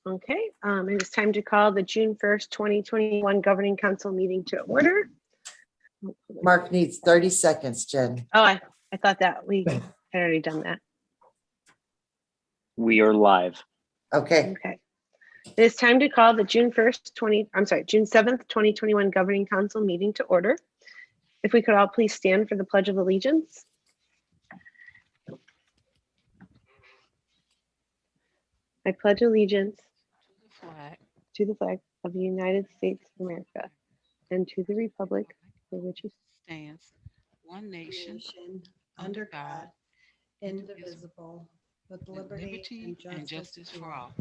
Okay, it is time to call the June 1st, 2021 Governing Council meeting to order. Mark needs 30 seconds, Jen. Oh, I thought that we had already done that. We are live. Okay. Okay. It is time to call the June 7th, 2021 Governing Council meeting to order. If we could all please stand for the Pledge of Allegiance. I pledge allegiance to the flag of the United States of America and to the republic for which it stands, one nation, under God, indivisible, with liberty and justice for all.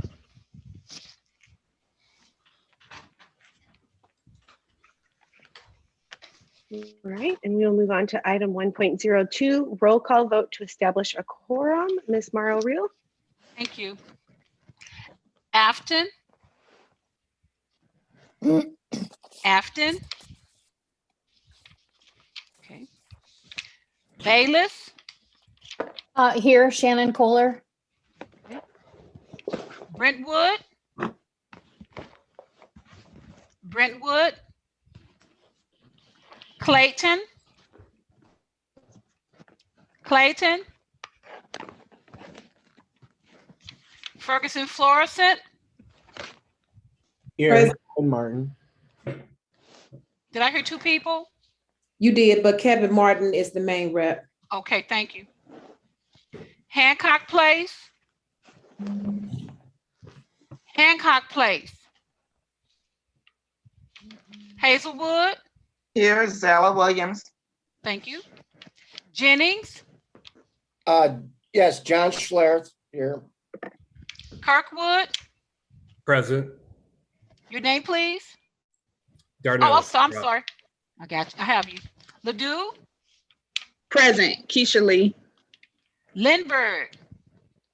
All right, and we'll move on to item 1.02, roll call vote to establish a quorum. Ms. Morrow Reel. Thank you. Afton. Afton. Okay. Bayless. Here, Shannon Kohler. Brentwood. Brentwood. Clayton. Clayton. Ferguson Florissant. Here, Martin. Did I hear two people? You did, but Kevin Martin is the main rep. Okay, thank you. Hancock Place. Hancock Place. Hazelwood. Here, Zella Williams. Thank you. Jennings. Yes, John Schlereth here. Kirkwood. Present. Your name, please. Darnell. Oh, I'm sorry. I got you. I have you. Ledoux. Present, Keisha Lee. Lindbergh.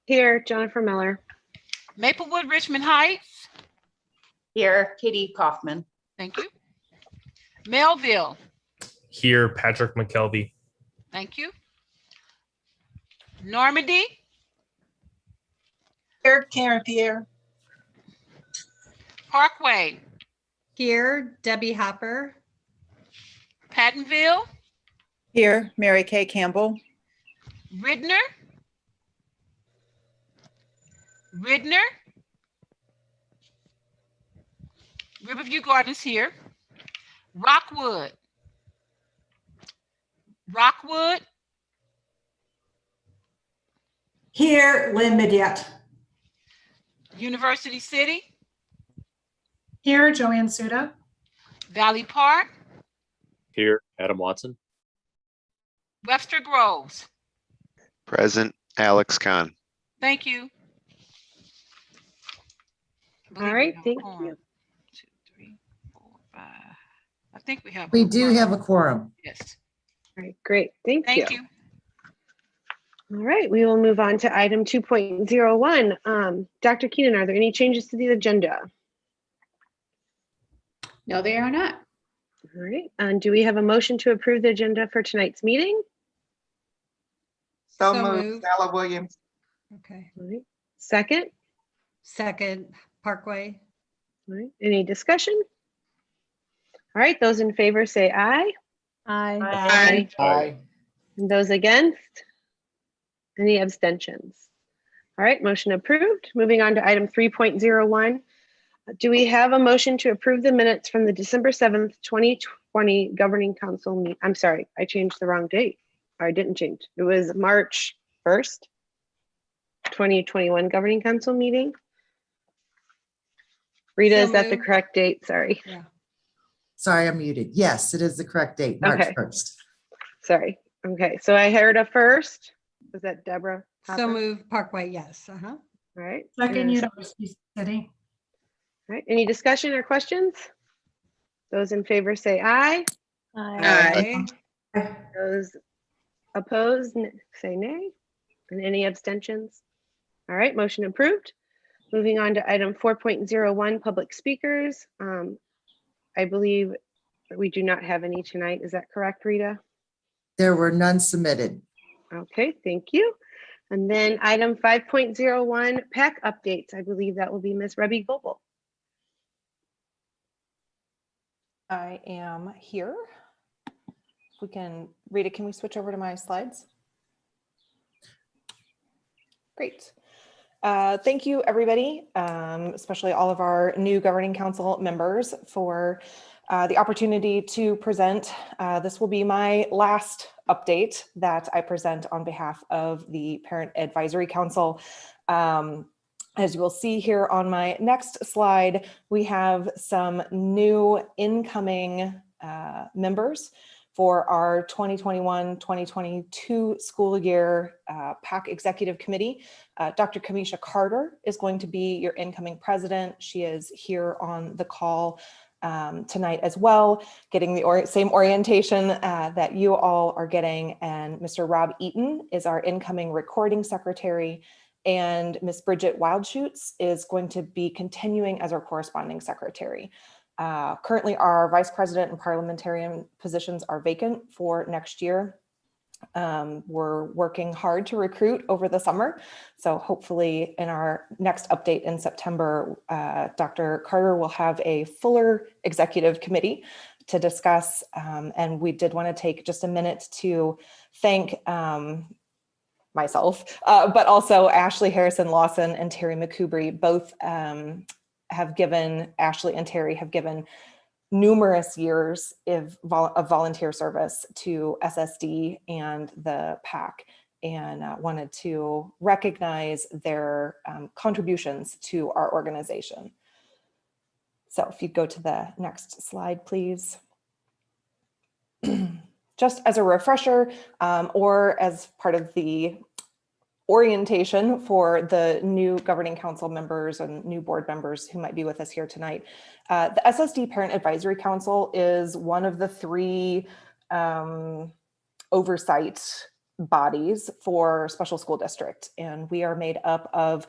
Here, Jennifer Miller. Maplewood, Richmond Heights. Here, Katie Kaufman. Thank you. Melville. Here, Patrick McKelvey. Thank you. Normandy. Here, Karen Pierre. Parkway. Here, Debbie Hopper. Pattonville. Here, Mary Kay Campbell. Ridner. Ridner. Riverview Gardens here. Rockwood. Rockwood. Here, Lynn Mediette. University City. Here, Joanne Suda. Valley Park. Here, Adam Watson. Webster Groves. Present, Alex Kahn. Thank you. All right, thank you. 1, 2, 3, 4, 5. I think we have. We do have a quorum. Yes. All right, great. Thank Thank you. All right, we will move on to item 2.01. Dr. Keenan, are there any changes to the agenda? No, they are not. All right, and do we have a motion to approve the agenda for tonight's meeting? So moved, Zella Williams. Okay. All right, second? Second, Parkway. All right, any discussion? All right, those in favor say aye. Aye. Aye. And those against? Any abstentions? All right, motion approved. Moving on to item 3.01. Do we have a motion to approve the minutes from the December 7th, 2020 Governing Council meeting? I'm sorry, I changed the wrong date. Or I didn't change. It was March 1st, 2021 Governing Council meeting. Rita, So is that the moved. correct date? Sorry. Yeah. Sorry, I'm muted. Yes, it is the correct date, March Okay. 1st. Sorry. Okay, so I heard a first. Was that Deborah? So Hopper? move, Parkway, yes. Uh-huh. All right. Second, And a University City. All right, any discussion or questions? Those in favor say aye. Aye. Those opposed say nay. And any abstentions? All right, motion approved. Moving on to item 4.01, public speakers. I believe that we do not have any tonight. Is that correct, Rita? There were none submitted. Okay, thank you. And then item 5.01, PAC updates. I believe that will be Ms. Rebby Goebel. I am here. If we can read it, can we switch over to my slides? Great. Thank you, everybody, especially all of our new Governing Council members for the opportunity to present. This will be my last update that I present on behalf of the Parent Advisory Council. As you will see here on my next slide, we have some new incoming members for our 2021-2022 school year PAC Executive Committee. Dr. Kamisha Carter is going to be your incoming president. She is here on the call tonight as well, getting the same orientation that you all are getting. And Mr. Rob Eaton is our incoming recording secretary. And Ms. Bridget Wildschutz is going to be continuing as our corresponding secretary. Currently, our vice president and parliamentarian positions are vacant for next year. We're working hard to recruit over the summer. So hopefully in our next update in September, Dr. Carter will have a fuller executive committee to discuss. And we did want to take just a minute to thank myself, but also Ashley Harrison Lawson and Terry McCubry. Both Ashley and Terry have given numerous years of volunteer service to SSD and the PAC, and wanted to recognize their contributions to our organization. So if you go to the next slide, please. Just as a refresher, or as part of the orientation for the new Governing Council members and new board members who might be with us here tonight. The SSD Parent Advisory Council is one of the three oversight bodies for special school district. And we are made up of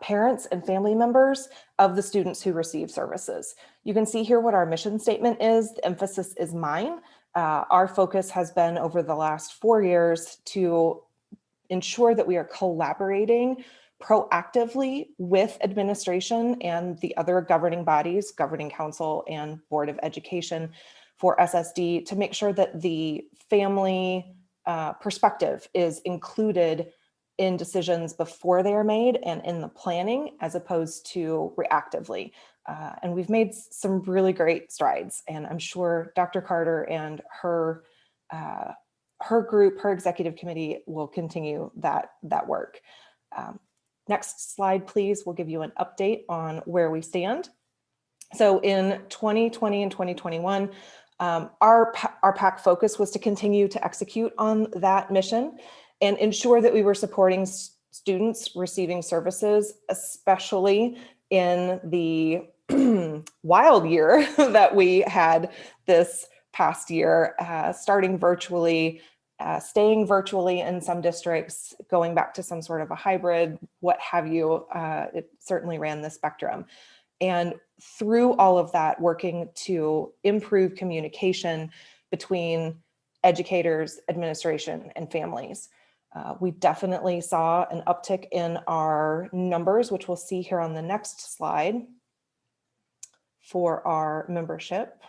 parents and family members of the students who receive services. You can see here what our mission statement is. The emphasis is mine. Our focus has been over the last 4 years to ensure that we are collaborating proactively with administration and the other governing bodies, Governing Council and Board of Education for SSD, to make sure that the family perspective is included in decisions before they are made and in the planning, as opposed to reactively. And we've made some really great strides, and I'm sure Dr. Carter and her group, her executive committee, will continue that work. Next slide, please. We'll give you an update on where we stand. So in 2020 and 2021, our PAC focus was to continue to execute on that mission and ensure that we were supporting students receiving services, especially in the wild year that we had this past year, starting virtually, staying virtually in some districts, going back to some sort of a hybrid, what have you. It certainly ran the spectrum. And through all of that, working to improve communication between educators, administration, and families. We definitely saw an uptick in our numbers, which we'll see here on the next slide for our membership.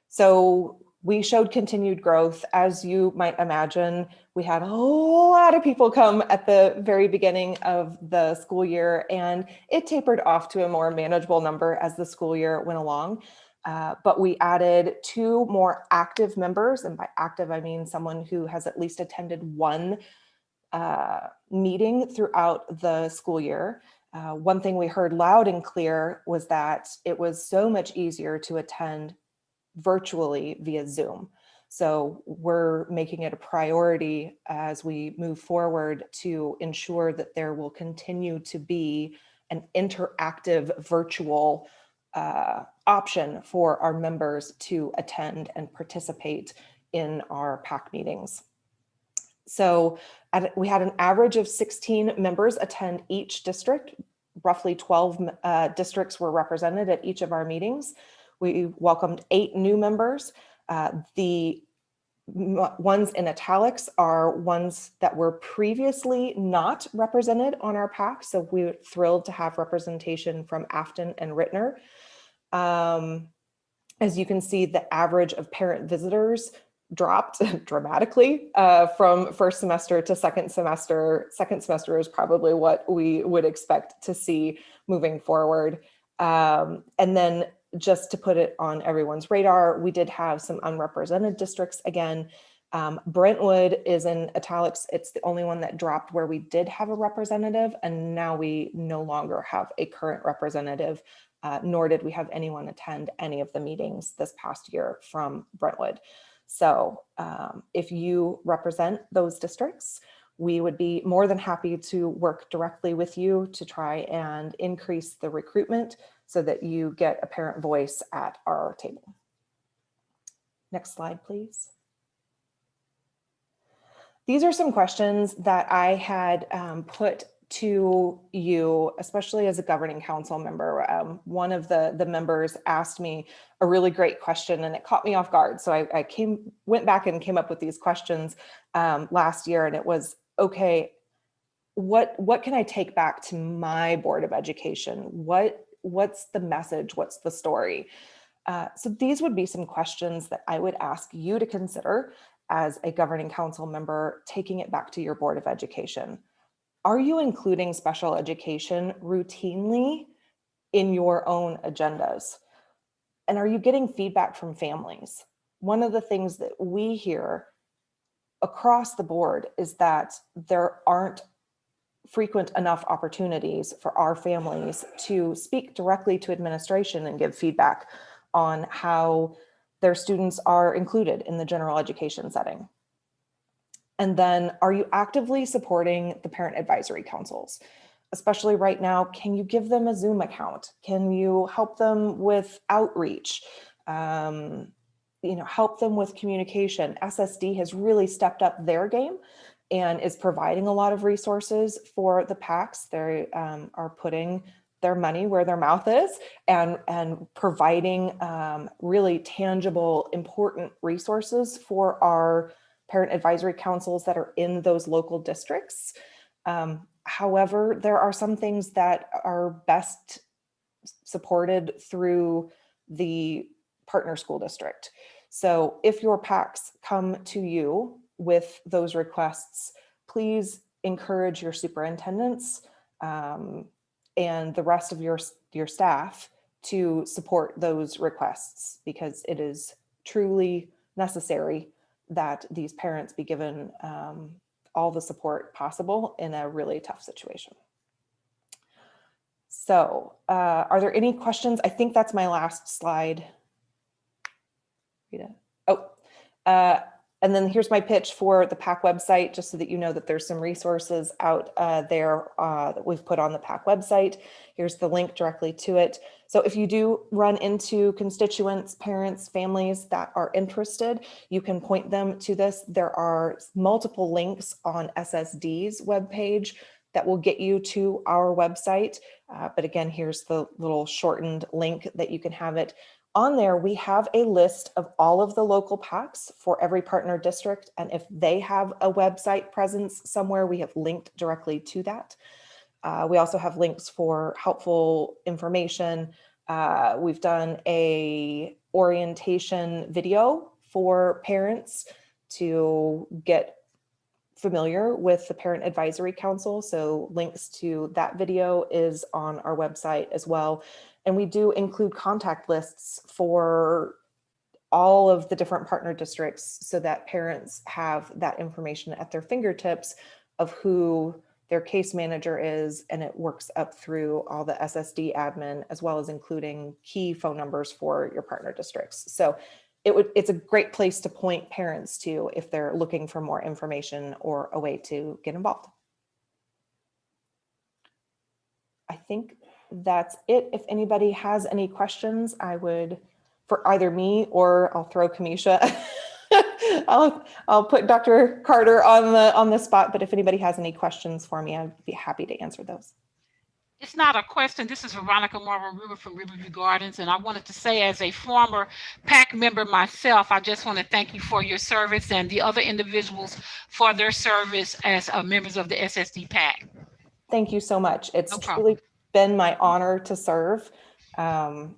So we showed continued growth. As you might imagine, we had a lot of people come at the very beginning of the school year, and it tapered off to a more manageable number as the school year went along. But we added 2 more active members, and by active, I mean someone who has at least attended one meeting throughout the school year. One thing we heard loud and clear was that it was so much easier to attend virtually via Zoom. So we're making it a priority as we move forward to ensure that there will continue to be an interactive virtual option for our members to attend and participate in our PAC meetings. So we had an average of 16 members attend each district. Roughly 12 districts were represented at each of our meetings. We welcomed 8 new members. The ones in italics are ones that were previously not represented on our PAC. So we're thrilled to have representation from Afton and Rittner. As you can see, the average of parent visitors dropped dramatically from first semester to second semester. Second semester is probably what we would expect to see moving forward. And then just to put it on everyone's radar, we did have some unrepresented districts again. Brentwood is in italics. It's the only one that dropped where we did have a representative, and now we no longer have a current representative, nor did we have anyone attend any of the meetings this past year from Brentwood. So if you represent those districts, we would be more than happy to work directly with you to try and increase the recruitment so that you get a parent voice at our table. Next slide, please. These are some questions that I had put to you, especially as a governing council member. One of the members asked me a really great question and it caught me off guard. So I went back and came up with these questions last year, and it was, okay, what can I take back to my Board of Education? What's the message? What's the story? So these would be some questions that I would ask you to consider as a governing council member, taking it back to your Board of Education. Are you including special education routinely in your own agendas? And are you getting feedback from families? One of the things that we hear across the board is that there aren't frequent enough opportunities for our families to speak directly to administration and give feedback on how their students are included in the general education setting. And then, are you actively supporting the parent advisory councils? Especially right now, can you give them a Zoom account? Can you help them with outreach? Help them with communication. SSD has really stepped up their game and is providing a lot of resources for the PACs. They are putting their money where their mouth is and providing really tangible, important resources for our parent advisory councils that are in those local districts. However, there are some things that are best supported through the partner school district. So if your PACs come to you with those requests, please encourage your superintendents and the rest of your staff to support those requests, because it is truly necessary that these parents be given all the support possible in a really tough situation. So are there any questions? I think that's my last slide. Rita. And then here's my pitch for the PAC website, just so that you know that there's some resources out there that we've put on the PAC website. Here's the link directly to it. So if you do run into constituents, parents, families that are interested, you can point them to this. There are multiple links on SSD's webpage that will get you to our website. But again, here's the little shortened link that you can have it. On there, we have a list of all of the local PACs for every partner district. And if they have a website presence somewhere, we have linked directly to that. We also have links for helpful information. We've done a orientation video for parents to get familiar with the Parent Advisory Council. So links to that video is on our website as well. And we do include contact lists for all of the different partner districts so that parents have that information at their fingertips of who their case manager is, and it works up through all the SSD admin, as well as including key phone numbers for your partner districts. So it's a great place to point parents to if they're looking for more information or a way to get involved. I think that's it. If anybody has any questions, I would, for either me or I'll throw Kamisha. I'll put Dr. Carter on the spot, but if anybody has any questions for me, I'd be happy to answer those. It's not a question. This is Veronica Marvin River from Riverview Gardens. And I wanted to say, as a former PAC member myself, I just want to thank you for your service and the other individuals for their service as members of the SSD PAC. Thank you so much. It's No problem. truly been my honor to serve. And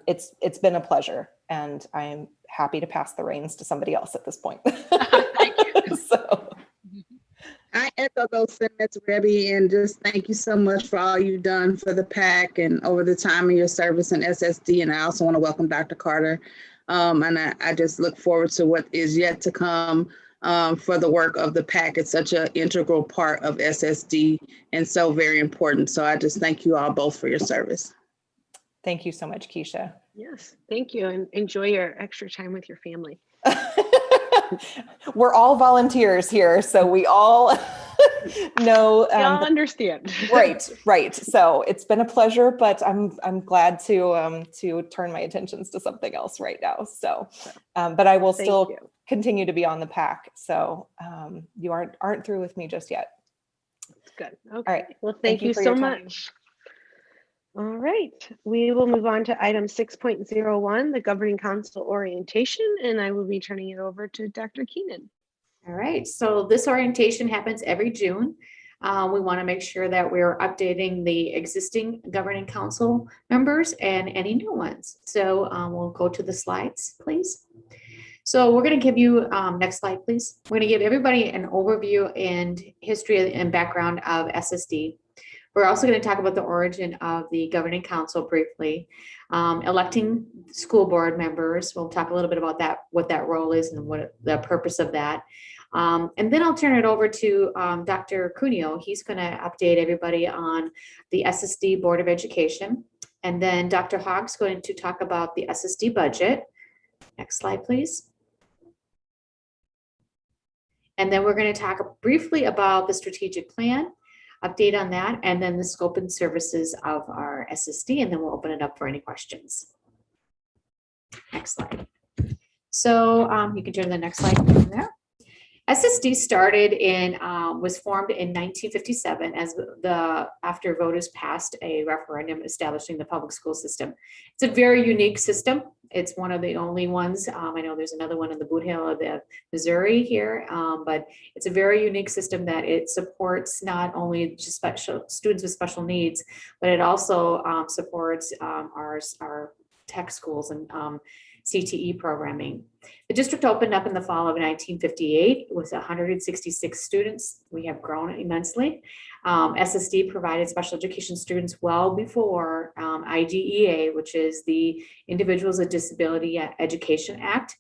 it's been a pleasure, and I'm happy to pass the reins to somebody else at this point. Thank you. So. I echo those sentiments, Rebby, and just thank you so much for all you've done for the PAC and over the time of your service in SSD. And I also want to welcome Dr. Carter. And I just look forward to what is yet to come for the work of the PAC. It's such an integral part of SSD and so very important. So I just thank you all both for your service. Thank you so much, Keisha. Yes, thank you, and enjoy your extra time with your family. We're all volunteers here, so we all know. We all understand. Right. So it's been a pleasure, but I'm glad to turn my attentions to something else right now. So, but I will still continue to be on the PAC. So you aren't through with me just yet. Good. Okay. All right. Well, thank you for so your time. much. All right, we will move on to item 6.01, the Governing Council orientation, and I will be turning it over to Dr. Keenan. All right, so this orientation happens every June. We want to make sure that we're updating the existing Governing Council members and any new ones. So we'll go to the slides, please. So we're going to give you, next slide, please. We're going to give everybody an overview and history and background of SSD. We're also going to talk about the origin of the Governing Council briefly, electing school board members. We'll talk a little bit about that, what that role is and what the purpose of that. And then I'll turn it over to Dr. Cuneo. He's going to update everybody on the SSD Board of Education. And then Dr. Hogg's going to talk about the SSD budget. Next slide, please. And then we're going to talk briefly about the strategic plan, update on that, and then the scope and services of our SSD, and then we'll open it up for any questions. Next slide. So you can turn to the next slide from there. SSD started in, was formed in 1957 as after voters passed a referendum establishing the public school system. It's a very unique system. It's one of the only ones. I know there's another one in the Boot Hill of the Missouri here, but it's a very unique system that it supports not only just special students with special needs, but it also supports our tech schools and CTE programming. The district opened up in the fall of 1958 with 166 students. We have grown immensely. SSD provided special education students well before IDEA, which is the Individuals with Disability Education Act,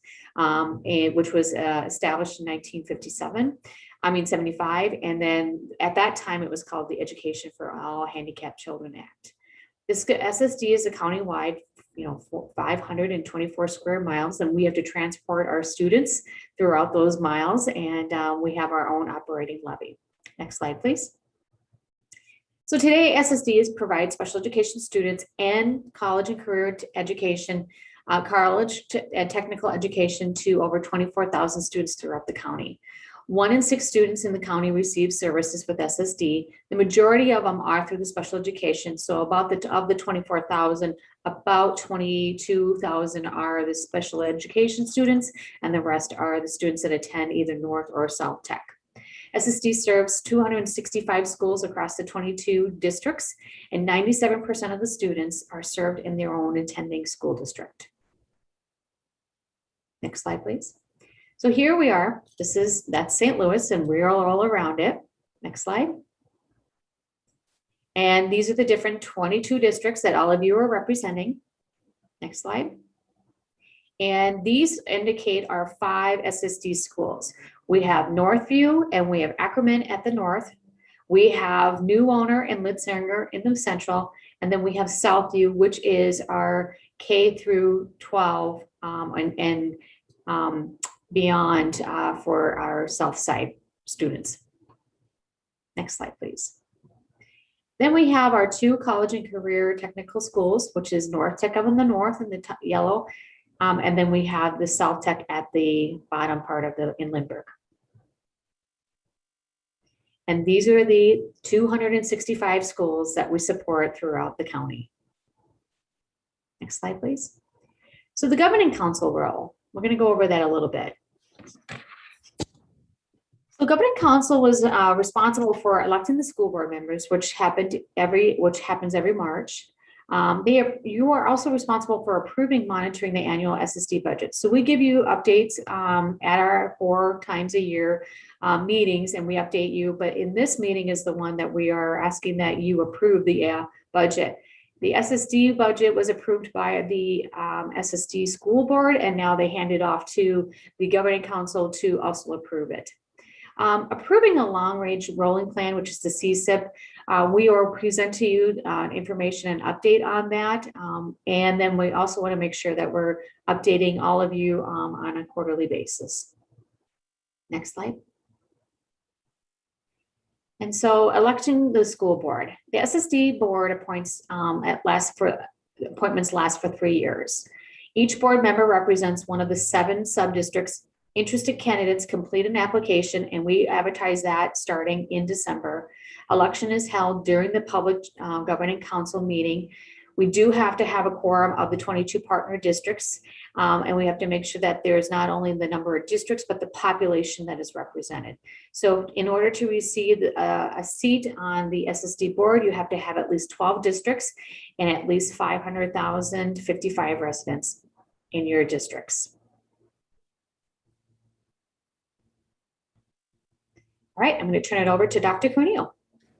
which was established in 1975. And then at that time, it was called the Education for All Handicapped Children Act. This SSD is a countywide 524 square miles, and we have to transport our students throughout those miles, and we have our own operating levy. Next slide, please. So today, SSDs provide special education students and college and career education, college and technical education to over 24,000 students throughout the county. 1 in 6 students in the county receive services with SSD. The majority of them are through the special education. So of the 24,000, about 22,000 are the special education students, and the rest are the students that attend either North or South Tech. SSD serves 265 schools across the 22 districts, and 97% of the students are served in their own attending school district. Next slide, please. So here we are. That's St. Louis, and we're all around it. Next slide. And these are the different 22 districts that all of you are representing. Next slide. And these indicate our 5 SSD schools. We have Northview, and we have Ackerman at the north. We have New Owner and Litzinger in the central, and then we have Southview, which is our K through 12 and beyond for our South Side students. Next slide, please. Then we have our 2 college and career technical schools, which is North Tech up in the north in the yellow, and then we have the South Tech at the bottom part of in Lindbergh. And these are the 265 schools that we support throughout the county. Next slide, please. So the governing council role, we're going to go over that a little bit. So governing council was responsible for electing the school board members, which happens every March. You are also responsible for approving, monitoring the annual SSD budget. So we give you updates at our 4 times a year meetings, and we update you. But in this meeting is the one that we are asking that you approve the budget. The SSD budget was approved by the SSD school board, and now they hand it off to the governing council to also approve it. Approving a long-range rolling plan, which is the CSIP, we will present to you information and update on that. And then we also want to make sure that we're updating all of you on a quarterly basis. Next slide. And so electing the school board. The SSD board appoints appointments last for 3 years. Each board member represents one of the 7 sub-districts. Interested candidates complete an application, and we advertise that starting in December. Election is held during the public governing council meeting. We do have to have a quorum of the 22 partner districts, and we have to make sure that there's not only the number of districts, but the population that is represented. So in order to receive a seat on the SSD board, you have to have at least 12 districts and at least 500,055 residents in your districts. All right, I'm going to turn it over to Dr. Cuneo.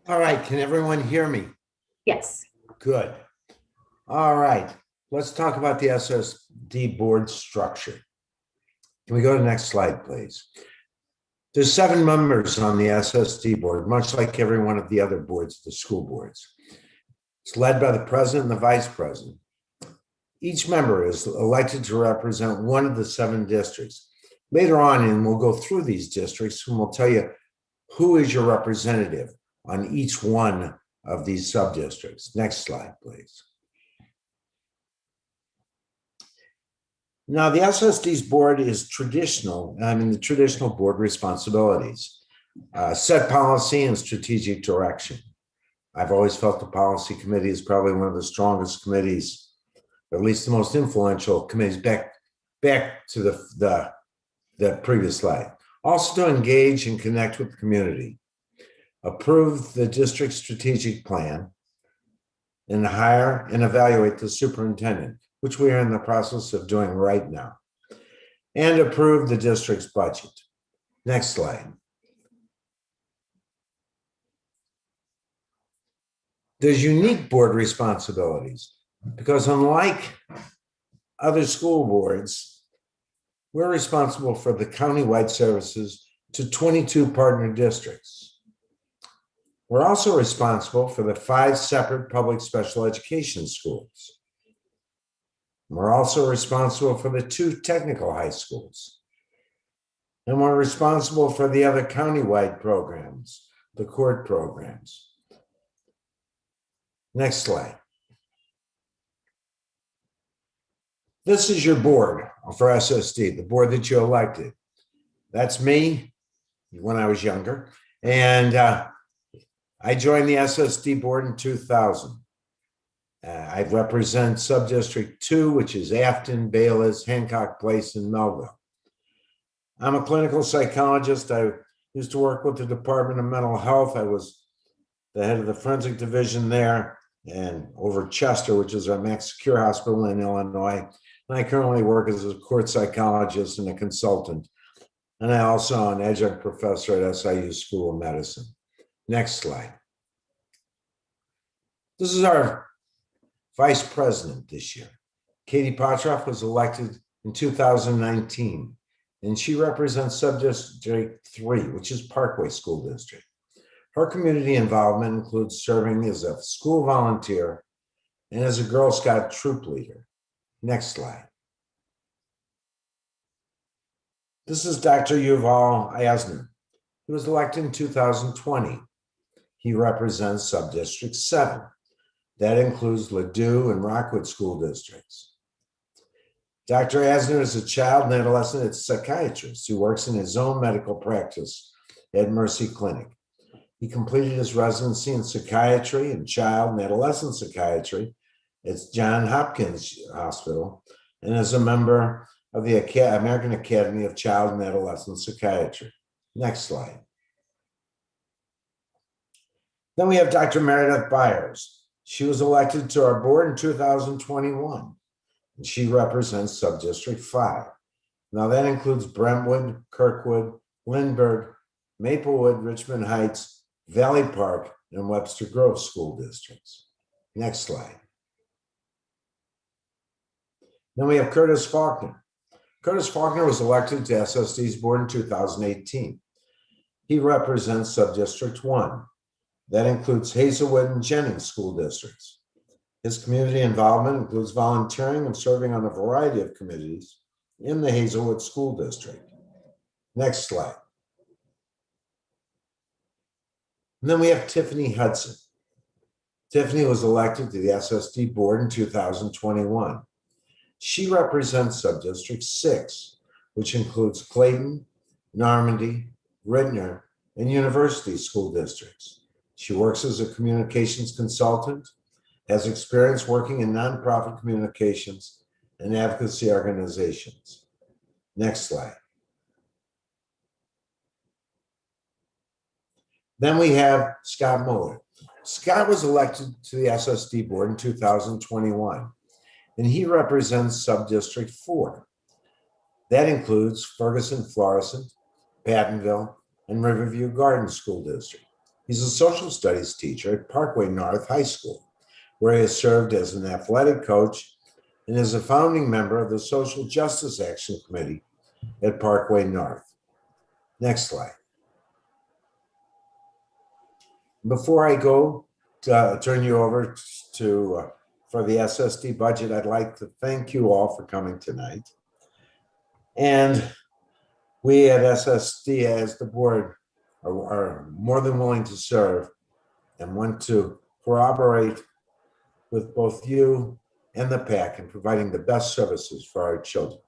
All right, can everyone hear me? Yes. Good. All right, let's talk about the SSD board structure. Can we go to the next slide, please? There's 7 members on the SSD board, much like every one of the other boards, the school boards. It's led by the president and the vice president. Each member is elected to represent one of the 7 districts. Later on, and we'll go through these districts, and we'll tell you who is your representative on each one of these sub-districts. Next slide, please. Now, the SSD's board is the traditional board responsibilities, set policy and strategic direction. I've always felt the policy committee is probably one of the strongest committees, or at least the most influential committees back to the previous slide. Also to engage and connect with the community, approve the district strategic plan, and hire and evaluate the superintendent, which we are in the process of doing right now, and approve the district's budget. Next slide. There's unique board responsibilities because unlike other school boards, we're responsible for the countywide services to 22 partner districts. We're also responsible for the 5 separate public special education schools. We're also responsible for the 2 technical high schools. And we're responsible for the other countywide programs, the court programs. Next slide. This is your board for SSD, the board that you elected. That's me when I was younger. And I joined the SSD board in 2000. I represent Subdistrict 2, which is Afton, Bayless, Hancock Place, and Melville. I'm a clinical psychologist. I used to work with the Department of Mental Health. I was the head of the forensic division there and over Chester, which is our Max Secure Hospital in Illinois. And I currently work as a court psychologist and a consultant. And I also am an adjunct professor at SIU School of Medicine. Next slide. This is our vice president this year. Katie Pottro was elected in 2019, and she represents Subdistrict 3, which is Parkway School District. Her community involvement includes serving as a school volunteer and as a Girl Scout troop leader. Next slide. This is Dr. Yuval Asner. He was elected in 2020. He represents Subdistrict 7. That includes Ladue and Rockwood school districts. Dr. Asner is a child and adolescent psychiatrist who works in his own medical practice at Mercy Clinic. He completed his residency in psychiatry and child and adolescent psychiatry at Johns Hopkins Hospital and is a member of the American Academy of Child and Adolescent Psychiatry. Next slide. Then we have Dr. Meredith Byers. She was elected to our board in 2021, and she represents Subdistrict 5. Now that includes Brentwood, Kirkwood, Lindbergh, Maplewood, Richmond Heights, Valley Park, and Webster Grove school districts. Next slide. Then we have Curtis Faulkner. Curtis Faulkner was elected to SSD's board in 2018. He represents Subdistrict 1. That includes Hazelwood and Jennings school districts. His community involvement includes volunteering and serving on a variety of committees in the Hazelwood School District. Next slide. And then we have Tiffany Hudsor. Tiffany was elected to the SSD board in 2021. She represents Subdistrict 6, which includes Clayton, Normandy, Rittner, and University school districts. She works as a communications consultant, has experience working in nonprofit communications and advocacy organizations. Next slide. Then we have Scott Moeller. Scott was elected to the SSD board in 2021, and he represents Subdistrict 4. That includes Ferguson, Florissant, Pattonville, and Riverview Garden School District. He's a social studies teacher at Parkway North High School, where he has served as an athletic coach and is a founding member of the Social Justice Action Committee at Parkway North. Next slide. Before I go to turn you over to for the SSD budget, I'd like to thank you all for coming tonight. And we at SSD as the board are more than willing to serve and want to corroborate with both you and the PAC in providing the best services for our children.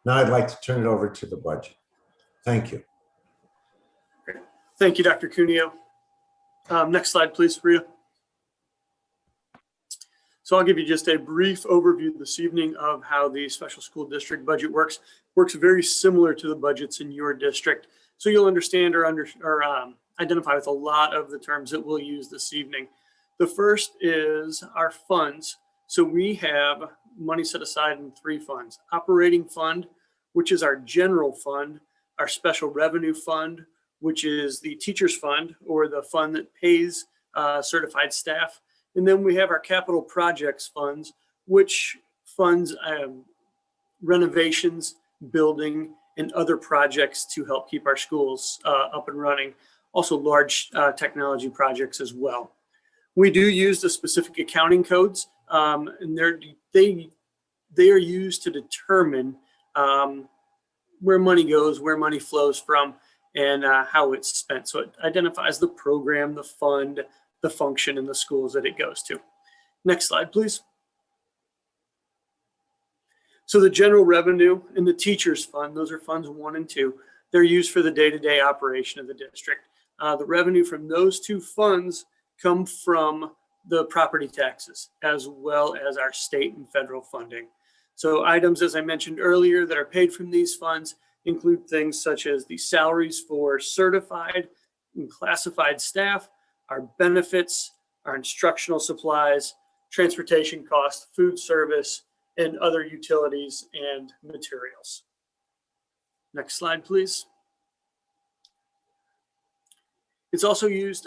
Now I'd like to turn it over to the budget. Thank you. Great. Thank you, Dr. Cuneo. Next slide, please, Rita. So I'll give you just a brief overview this evening of how the special school district budget works. Works very similar to the budgets in your district. So you'll understand or identify with a lot of the terms that we'll use this evening. The first is our funds. So we have money set aside in 3 funds. Operating fund, which is our general fund, our special revenue fund, which is the teacher's fund or the fund that pays certified staff. And then we have our capital projects funds, which funds renovations, building, and other projects to help keep our schools up and running. Also large technology projects as well. We do use the specific accounting codes, and they are used to determine where money goes, where money flows from, and how it's spent. So it identifies the program, the fund, the function, and the schools that it goes to. Next slide, please. So the general revenue and the teachers fund, those are funds 1 and 2. They're used for the day-to-day operation of the district. The revenue from those 2 funds come from the property taxes, as well as our state and federal funding. So items, as I mentioned earlier, that are paid from these funds include things such as the salaries for certified and classified staff, our benefits, our instructional supplies, transportation costs, food service, and other utilities and materials. Next slide, please. It's also used,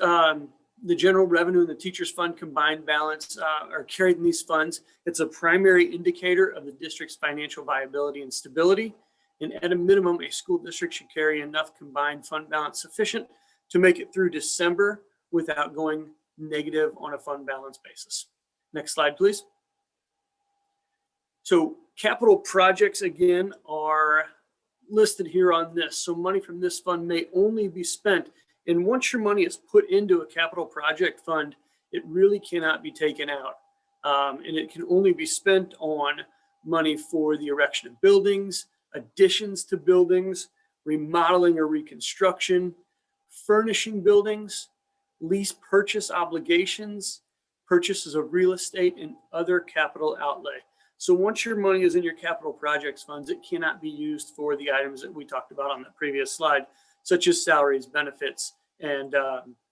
the general revenue and the teachers fund combined balance are carried in these funds. It's a primary indicator of the district's financial viability and stability. And at a minimum, a school district should carry enough combined fund balance sufficient to make it through December without going negative on a fund balance basis. Next slide, please. So capital projects, again, are listed here on this. So money from this fund may only be spent, and once your money is put into a capital project fund, it really cannot be taken out. And it can only be spent on money for the erection of buildings, additions to buildings, remodeling or reconstruction, furnishing buildings, lease purchase obligations, purchases of real estate, and other capital outlay. So once your money is in your capital projects funds, it cannot be used for the items that we talked about on the previous slide, such as salaries, benefits, and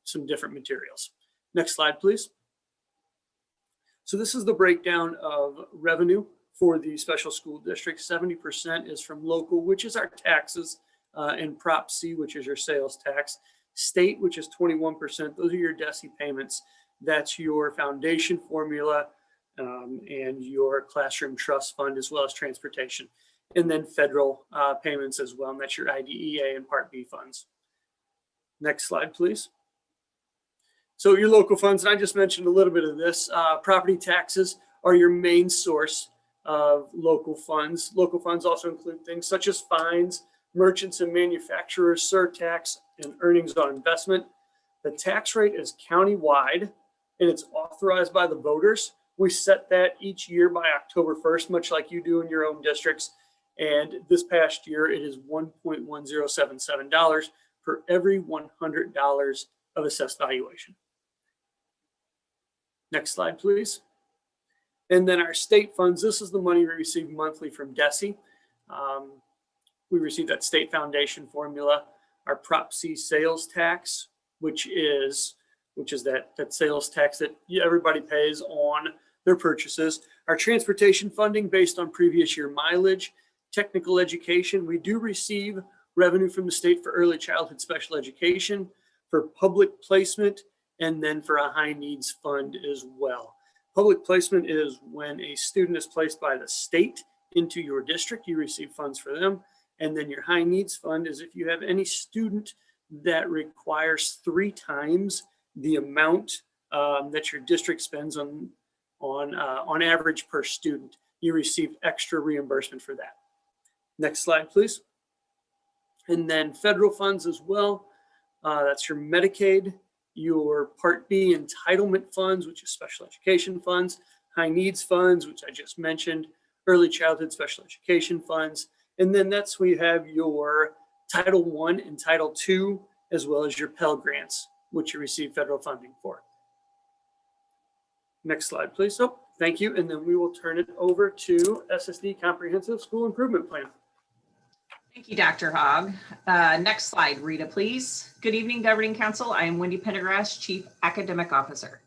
some different materials. Next slide, please. So this is the breakdown of revenue for the special school district. 70% is from local, which is our taxes, and Prop C, which is your sales tax. State, which is 21%. Those are your DESI payments. That's your foundation formula and your classroom trust fund, as well as transportation. And then federal payments as well, and that's your IDEA and Part B funds. Next slide, please. So your local funds, and I just mentioned a little bit of this, property taxes are your main source of local funds. Local funds also include things such as fines, merchants and manufacturers, surtax, and earnings on investment. The tax rate is county-wide, and it's authorized by the voters. We set that each year by October 1st, much like you do in your own districts. And this past year, it is $1.1077 for every $100 of assessed valuation. Next slide, please. And then our state funds, this is the money we receive monthly from DESI. We receive that state foundation formula, our Prop C sales tax, which is that sales tax that everybody pays on their purchases. Our transportation funding based on previous year mileage, technical education. We do receive revenue from the state for early childhood special education, for public placement, and then for a high needs fund as well. Public placement is when a student is placed by the state into your district, you receive funds for them. And then your high needs fund is if you have any student that requires 3 times the amount that your district spends on average per student, you receive extra reimbursement for that. Next slide, please. And then federal funds as well. That's your Medicaid, your Part B entitlement funds, which is special education funds, high needs funds, which I just mentioned, early childhood special education funds. And then that's where you have your Title I and Title II, as well as your Pell Grants, which you receive federal funding for. Next slide, please. Oh, thank you. And then we will turn it over to SSD Comprehensive School Improvement Plan. Thank you, Dr. Hogg. Next slide, Rita, please. Good evening, Governing Council. I am Wendy Pendergrass, Chief Academic Officer.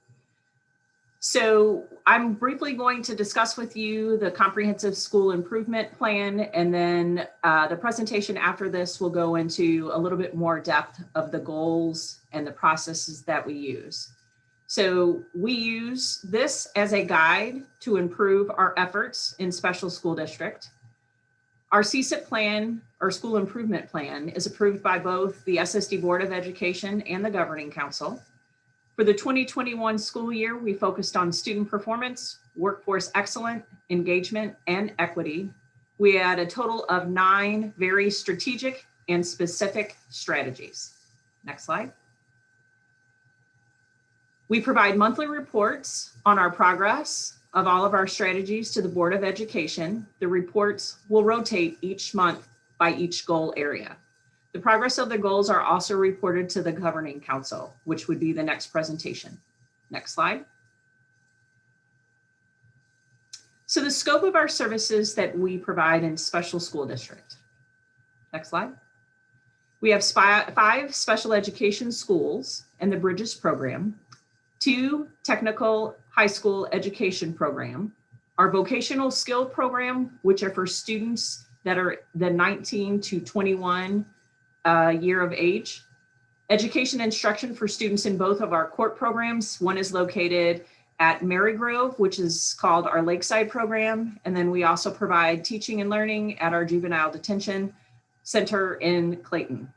So I'm briefly going to discuss with you the Comprehensive School Improvement Plan, and then the presentation after this will go into a little bit more depth of the goals and the processes that we use. So we use this as a guide to improve our efforts in special school district. Our CSIP plan, or School Improvement Plan, is approved by both the SSD Board of Education and the Governing Council. For the 2021 school year, we focused on student performance, workforce excellence, engagement, and equity. We had a total of 9 very strategic and specific strategies. Next slide. We provide monthly reports on our progress of all of our strategies to the Board of Education. The reports will rotate each month by each goal area. The progress of the goals are also reported to the Governing Council, which would be the next presentation. Next slide. So the scope of our services that we provide in special school district. Next slide. We have 5 special education schools and the Bridges program, 2 technical high school education program, our vocational skill program, which are for students that are the 19 to 21 year of age. Education instruction for students in both of our court programs. One is located at Marygrove, which is called our Lakeside program. And then we also provide teaching and learning at our Juvenile Detention Center in Clayton.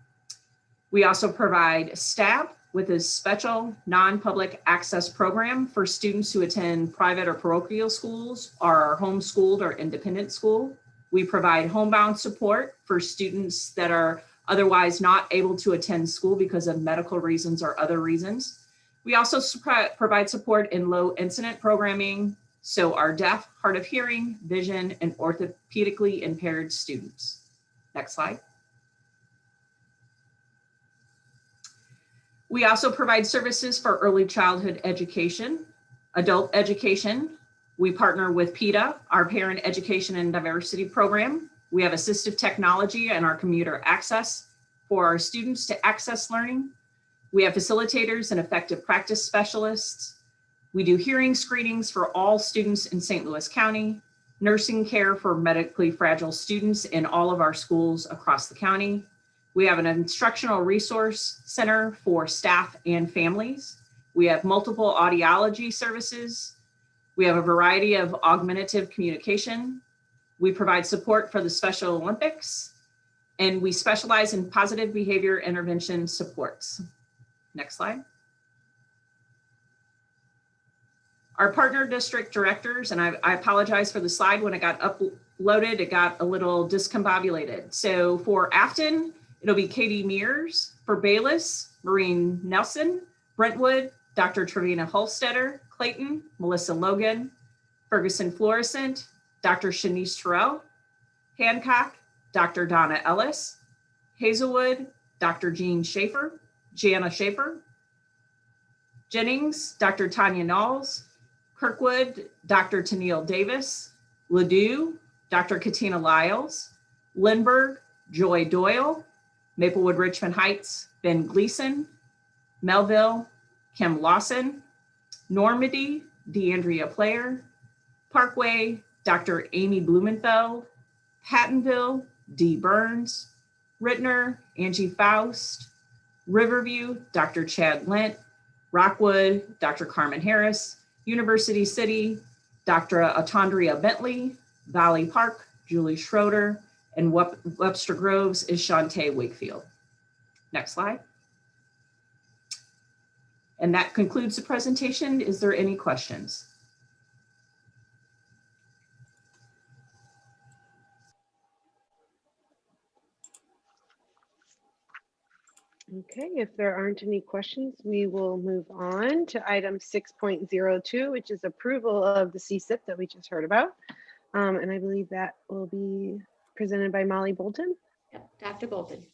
We also provide STAP with a special non-public access program for students who attend private or parochial schools or are homeschooled or independent school. We provide homebound support for students that are otherwise not able to attend school because of medical reasons or other reasons. We also provide support in low incident programming, so our deaf, hard of hearing, vision, and orthopedically impaired students. Next slide. We also provide services for early childhood education, adult education. We partner with PETA, our Parent Education and Diversity Program. We have assistive technology and our commuter access for our students to access learning. We have facilitators and effective practice specialists. We do hearing screenings for all students in St. Louis County, nursing care for medically fragile students in all of our schools across the county. We have an instructional resource center for staff and families. We have multiple audiology services. We have a variety of augmentative communication. We provide support for the Special Olympics, and we specialize in positive behavior intervention supports. Next slide. Our partner district directors, and I apologize for the slide, when it got uploaded, it got a little discombobulated. So for Afton, it'll be Katie Mears. For Bayless, Maureen Nelson. Brentwood, Dr. Trevina Holstetter. Clayton, Melissa Logan. Ferguson Florissant, Dr. Shanice Terrell. Hancock, Dr. Donna Ellis. Hazelwood, Dr. Jean Schaefer, Jana Schaefer. Jennings, Dr. Tanya Knowles. Kirkwood, Dr. Tennille Davis. Ladue, Dr. Katina Lyles. Lindbergh, Joy Doyle. Maplewood Richmond Heights, Ben Gleason. Melville, Kim Lawson. Normandy, DeAndrea Player. Parkway, Dr. Amy Blumenfeld. Pattonville, D. Burns. Rittner, Angie Faust. Riverview, Dr. Chad Lent. Rockwood, Dr. Carmen Harris. University City, Dr. Atandria Bentley. Valley Park, Julie Schroeder. And Webster Groves is Shantae Wakefield. Next slide. And that concludes the presentation. Is there any questions? Okay, if there aren't any questions, we will move on to item 6.02, which is approval of the CSIP that we just heard about. And I believe that will be presented by Molly Bolton. Yep, Dr. Bolton.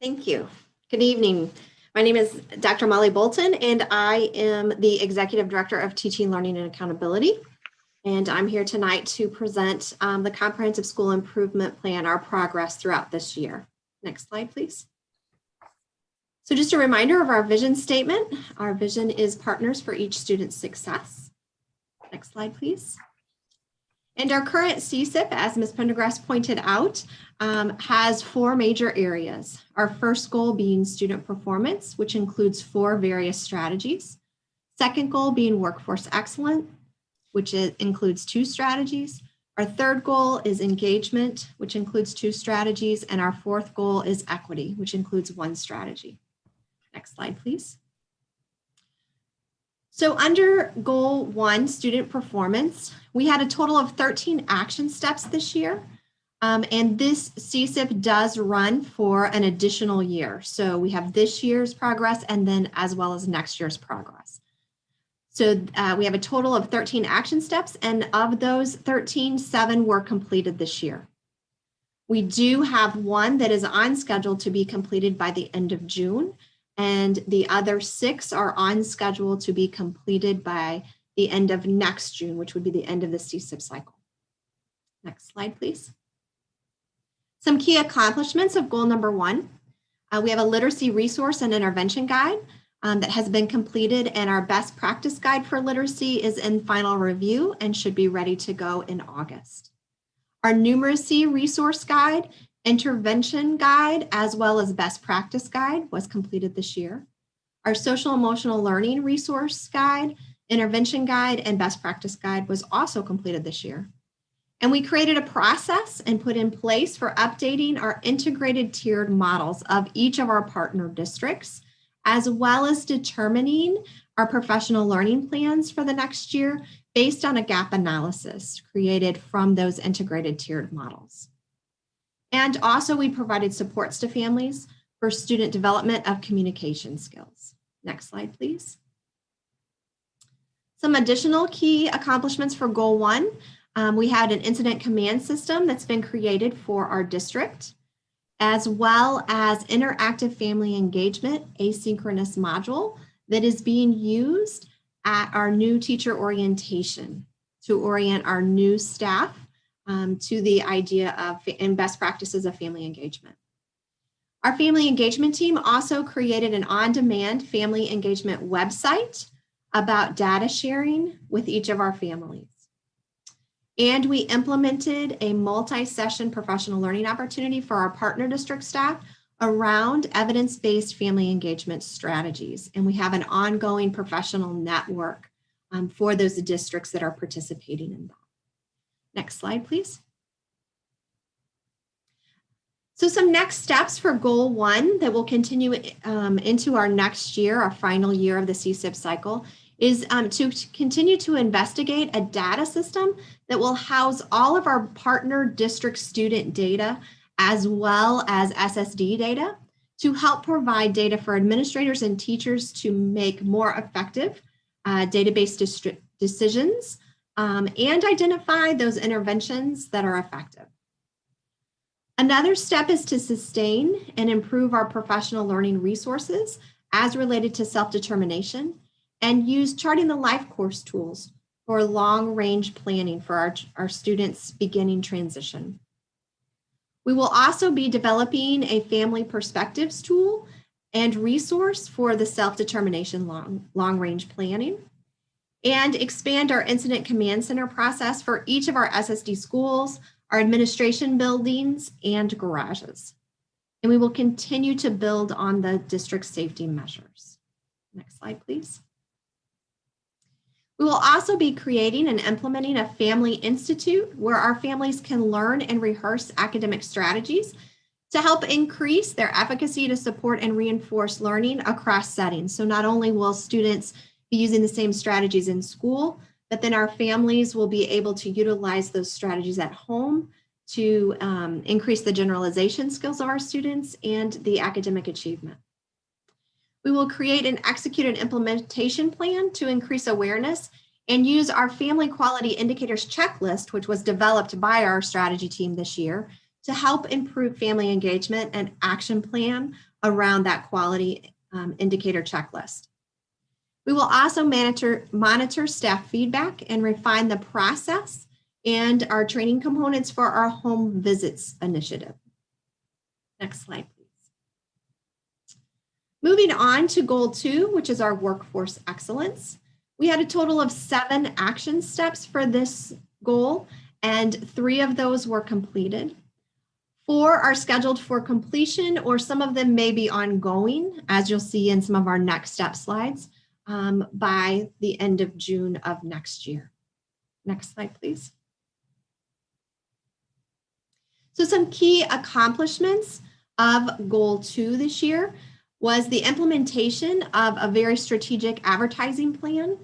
Thank you. Good evening. My name is Dr. Molly Bolton, and I am the Executive Director of Teaching, Learning, and Accountability. And I'm here tonight to present the Comprehensive School Improvement Plan, our progress throughout this year. Next slide, please. So just a reminder of our vision statement. Our vision is partners for each student's success. Next slide, please. And our current CSIP, as Ms. Pendergrass pointed out, has 4 major areas. Our first goal being student performance, which includes 4 various strategies. Second goal being workforce excellence, which includes 2 strategies. Our third goal is engagement, which includes 2 strategies. And our fourth goal is equity, which includes 1 strategy. Next slide, please. So under goal 1, student performance, we had a total of 13 action steps this year. And this CSIP does run for an additional year. So we have this year's progress and then as well as next year's progress. So we have a total of 13 action steps, and of those 13, 7 were completed this year. We do have 1 that is on schedule to be completed by the end of June, and the other 6 are on schedule to be completed by the end of next June, which would be the end of the CSIP cycle. Next slide, please. Some key accomplishments of goal number 1. We have a literacy resource and intervention guide that has been completed, and our best practice guide for literacy is in final review and should be ready to go in August. Our numeracy resource guide, intervention guide, as well as best practice guide was completed this year. Our social emotional learning resource guide, intervention guide, and best practice guide was also completed this year. And we created a process and put in place for updating our integrated tiered models of each of our partner districts, as well as determining our professional learning plans for the next year based on a gap analysis created from those integrated tiered models. And also we provided supports to families for student development of communication skills. Next slide, please. Some additional key accomplishments for goal 1. We had an incident command system that's been created for our district. as well as interactive family engagement asynchronous module that is being used at our new teacher orientation to orient our new staff to the idea of and best practices of family engagement. Our family engagement team also created an on-demand family engagement website about data sharing with each of our families. And we implemented a multi-session professional learning opportunity for our partner district staff around evidence-based family engagement strategies. And we have an ongoing professional network for those districts that are participating in that. Next slide, please. So some next steps for goal 1 that will continue into our next year, our final year of the CSIP cycle, is to continue to investigate a data system that will house all of our partner district student data as well as SSD data to help provide data for administrators and teachers to make more effective database decisions and identify those interventions that are effective. Another step is to sustain and improve our professional learning resources as related to self-determination and use Charting the Life course tools for long-range planning for our students' beginning transition. We will also be developing a family perspectives tool and resource for the self-determination long-range planning and expand our incident command center process for each of our SSD schools, our administration buildings, and garages. And we will continue to build on the district safety measures. Next slide, please. We will also be creating and implementing a family institute where our families can learn and rehearse academic strategies to help increase their efficacy to support and reinforce learning across settings. So not only will students be using the same strategies in school, but then our families will be able to utilize those strategies at home to increase the generalization skills of our students and the academic achievement. We will create and execute an implementation plan to increase awareness and use our family quality indicators checklist, which was developed by our strategy team this year, to help improve family engagement and action plan around that quality indicator checklist. We will also monitor staff feedback and refine the process and our training components for our home visits initiative. Next slide, please. Moving on to goal 2, which is our workforce excellence. We had a total of 7 action steps for this goal, and 3 of those were completed. 4 are scheduled for completion, or some of them may be ongoing, as you'll see in some of our next step slides, by the end of June of next year. Next slide, please. So some key accomplishments of goal 2 this year was the implementation of a very strategic advertising plan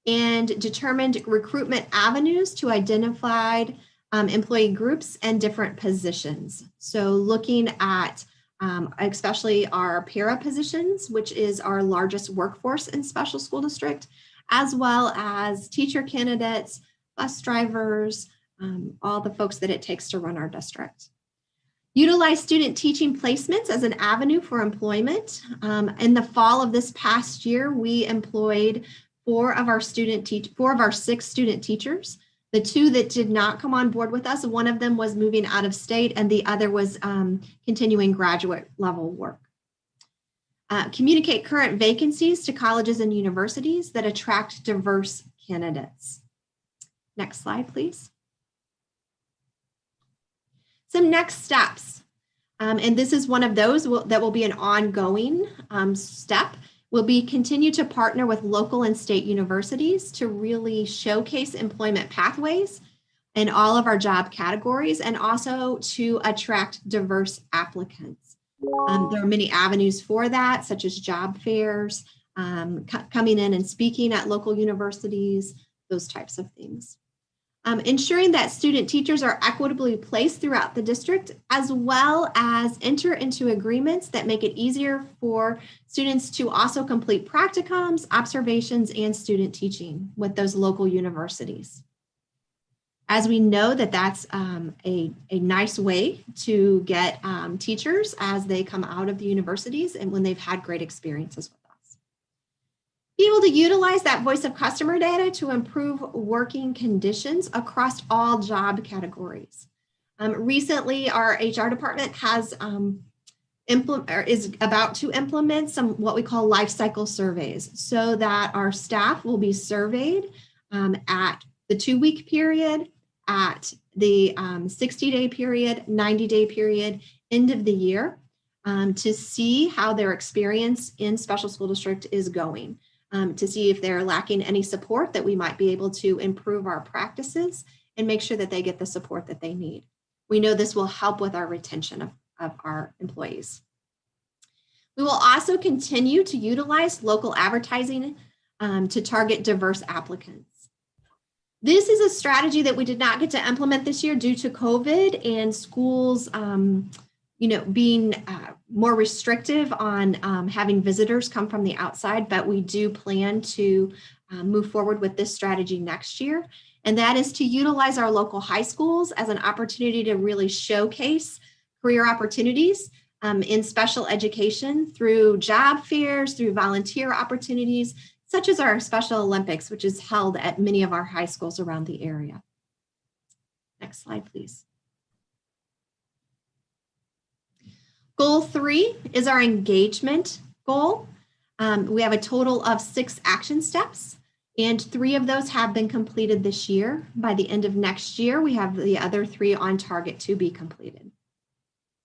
and determined recruitment avenues to identify employee groups and different positions. So looking at especially our para positions, which is our largest workforce in special school district, as well as teacher candidates, bus drivers, all the folks that it takes to run our district. Utilize student teaching placements as an avenue for employment. In the fall of this past year, we employed 4 of our 6 student teachers. The 2 that did not come on board with us, one of them was moving out of state and the other was continuing graduate level work. Communicate current vacancies to colleges and universities that attract diverse candidates. Next slide, please. Some next steps, and this is one of those that will be an ongoing step, will be continue to partner with local and state universities to really showcase employment pathways in all of our job categories and also to attract diverse applicants. There are many avenues for that, such as job fairs, coming in and speaking at local universities, those types of things. Ensuring that student teachers are equitably placed throughout the district, as well as enter into agreements that make it easier for students to also complete practicums, observations, and student teaching with those local universities. as we know that that's a nice way to get teachers as they come out of the universities and when they've had great experiences with us. Be able to utilize that voice of customer data to improve working conditions across all job categories. Recently, our HR department has is about to implement some what we call life cycle surveys so that our staff will be surveyed at the 2-week period, at the 60-day period, 90-day period, end of the year, to see how their experience in special school district is going, to see if they're lacking any support that we might be able to improve our practices and make sure that they get the support that they need. We know this will help with our retention of our employees. We will also continue to utilize local advertising to target diverse applicants. This is a strategy that we did not get to implement this year due to COVID and schools being more restrictive on having visitors come from the outside, but we do plan to move forward with this strategy next year. And that is to utilize our local high schools as an opportunity to really showcase career opportunities in special education through job fairs, through volunteer opportunities, such as our Special Olympics, which is held at many of our high schools around the area. Next slide, please. Goal 3 is our engagement goal. We have a total of 6 action steps, and 3 of those have been completed this year. By the end of next year, we have the other 3 on target to be completed.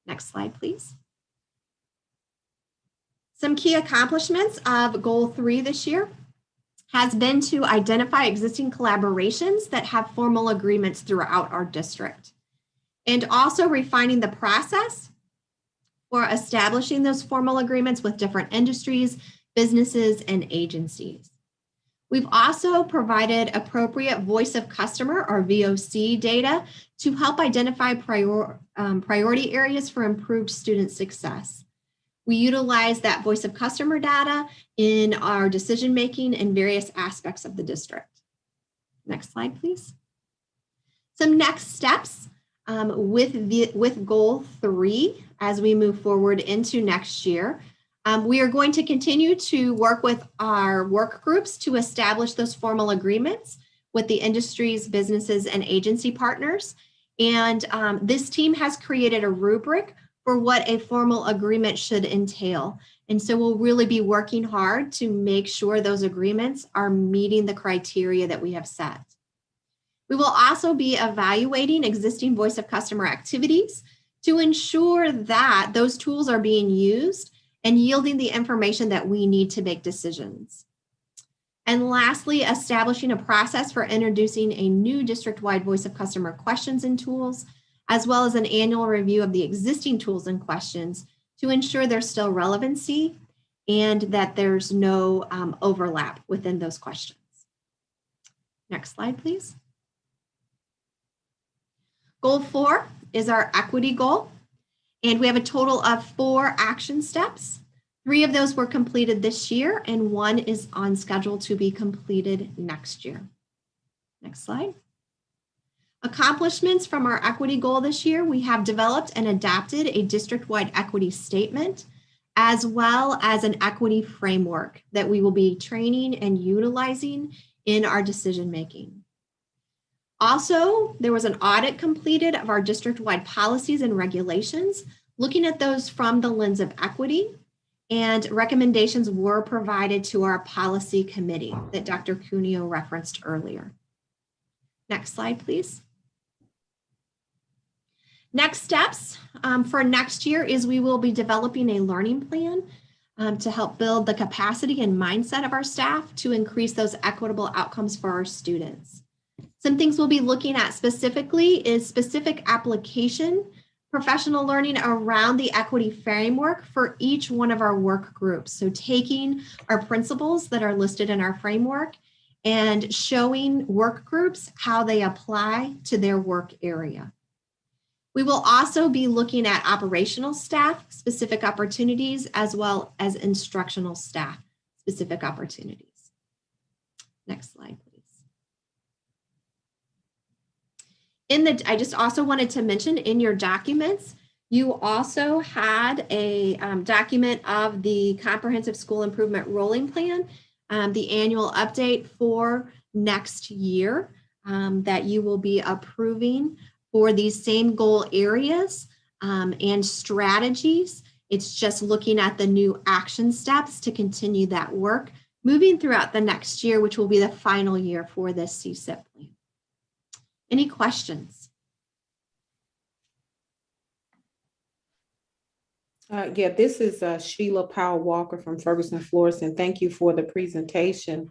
Next slide, please. Some key accomplishments of Goal 3 this year has been to identify existing collaborations that have formal agreements throughout our district, and also refining the process for establishing those formal agreements with different industries, businesses, and agencies. We've also provided appropriate voice of customer or VOC data to help identify priority areas for improved student success. We utilize that voice of customer data in our decision-making in various aspects of the district. Next slide, please. Some next steps with Goal 3 as we move forward into next year. We are going to continue to work with our work groups to establish those formal agreements with the industries, businesses, and agency partners. And this team has created a rubric for what a formal agreement should entail. And so we'll really be working hard to make sure those agreements are meeting the criteria that we have set. We will also be evaluating existing voice of customer activities to ensure that those tools are being used and yielding the information that we need to make decisions. And lastly, establishing a process for introducing a new district-wide voice of customer questions and tools, as well as an annual review of the existing tools and questions to ensure there's still relevancy and that there's no overlap within those questions. Next slide, please. Goal 4 is our equity goal, and we have a total of 4 action steps. 3 of those were completed this year, and 1 is on schedule to be completed next year. Next slide. Accomplishments from our equity goal this year: we have developed and adapted a district-wide equity statement, as well as an equity framework that we will be training and utilizing in our decision-making. Also, there was an audit completed of our district-wide policies and regulations, looking at those from the lens of equity, and recommendations were provided to our policy committee that Dr. Cuneo referenced earlier. Next slide, please. Next steps for next year is we will be developing a learning plan to help build the capacity and mindset of our staff to increase those equitable outcomes for our students. Some things we'll be looking at specifically is specific application, professional learning around the equity framework for each one of our work groups. So taking our principles that are listed in our framework and showing work groups how they apply to their work area. We will also be looking at operational staff specific opportunities as well as instructional staff specific opportunities. Next slide, please. I just also wanted to mention in your documents, you also had a document of the Comprehensive School Improvement Rolling Plan, the annual update for next year that you will be approving for these same goal areas and strategies. It's just looking at the new action steps to continue that work moving throughout the next year, which will be the final year for this CSIP plan. Any questions? Yeah, this is Sheila Powell Walker from Ferguson Florissant. Thank you for the presentation.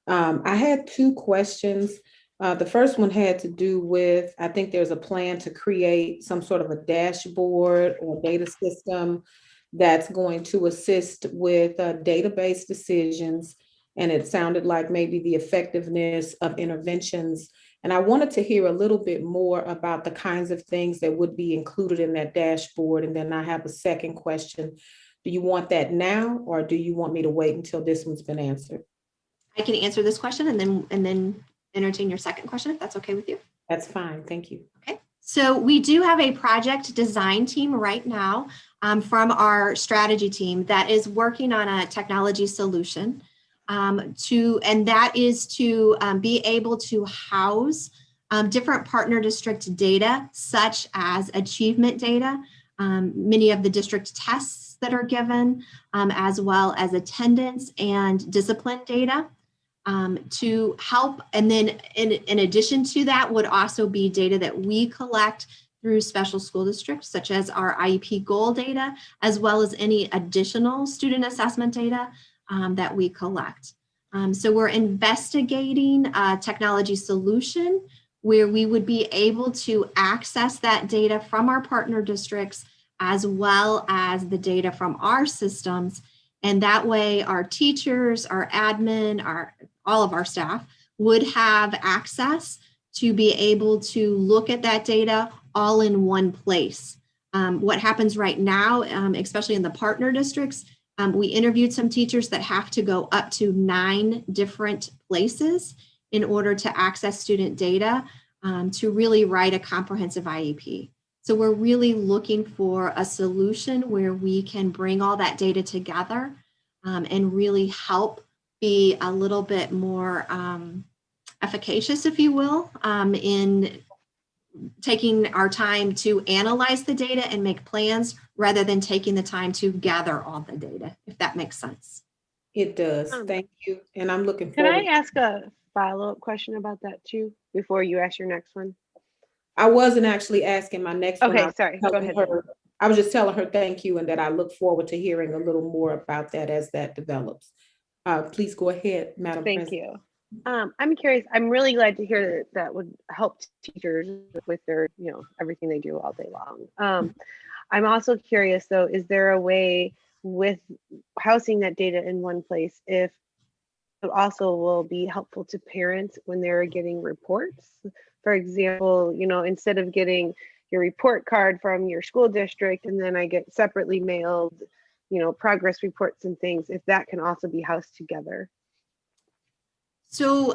I had two questions. The first one had to do with, I think there's a plan to create some sort of a dashboard or data system that's going to assist with database decisions. And it sounded like maybe the effectiveness of interventions. And I wanted to hear a little bit more about the kinds of things that would be included in that dashboard. And then I have a second question. Do you want that now, or do you want me to wait until this one's been answered? I can answer this question and then entertain your second question, if that's okay with you. That's fine. Thank you. Okay. So we do have a project design team right now from our strategy team that is working on a technology solution and that is to be able to house different partner district data, such as achievement data, many of the district tests that are given, as well as attendance and discipline data to help. And then in addition to that would also be data that we collect through special school districts, such as our IEP goal data, as well as any additional student assessment data that we collect. So we're investigating a technology solution where we would be able to access that data from our partner districts, as well as the data from our systems. And that way our teachers, our admin, all of our staff would have access to be able to look at that data all in one place. What happens right now, especially in the partner districts, we interviewed some teachers that have to go up to 9 different places in order to access student data to really write a comprehensive IEP. So we're really looking for a solution where we can bring all that data together and really help be a little bit more efficacious, if you will, in taking our time to analyze the data and make plans rather than taking the time to gather all the data, if that makes sense. It does. Thank you. And I'm looking Can forward. I ask a follow-up question about that too, before you ask your next one? I wasn't actually asking my next one. Okay, sorry, go ahead. I was just telling her thank you and that I look forward to hearing a little more about that as that develops. Please go ahead, Madam President. Thank you. I'm curious, I'm really glad to hear that would help teachers with their, everything they do all day long. I'm also curious though, is there a way with housing that data in one place, if it also will be helpful to parents when they're getting reports? For example, instead of getting your report card from your school district and then I get separately mailed, progress reports and things, if that can also be housed together. So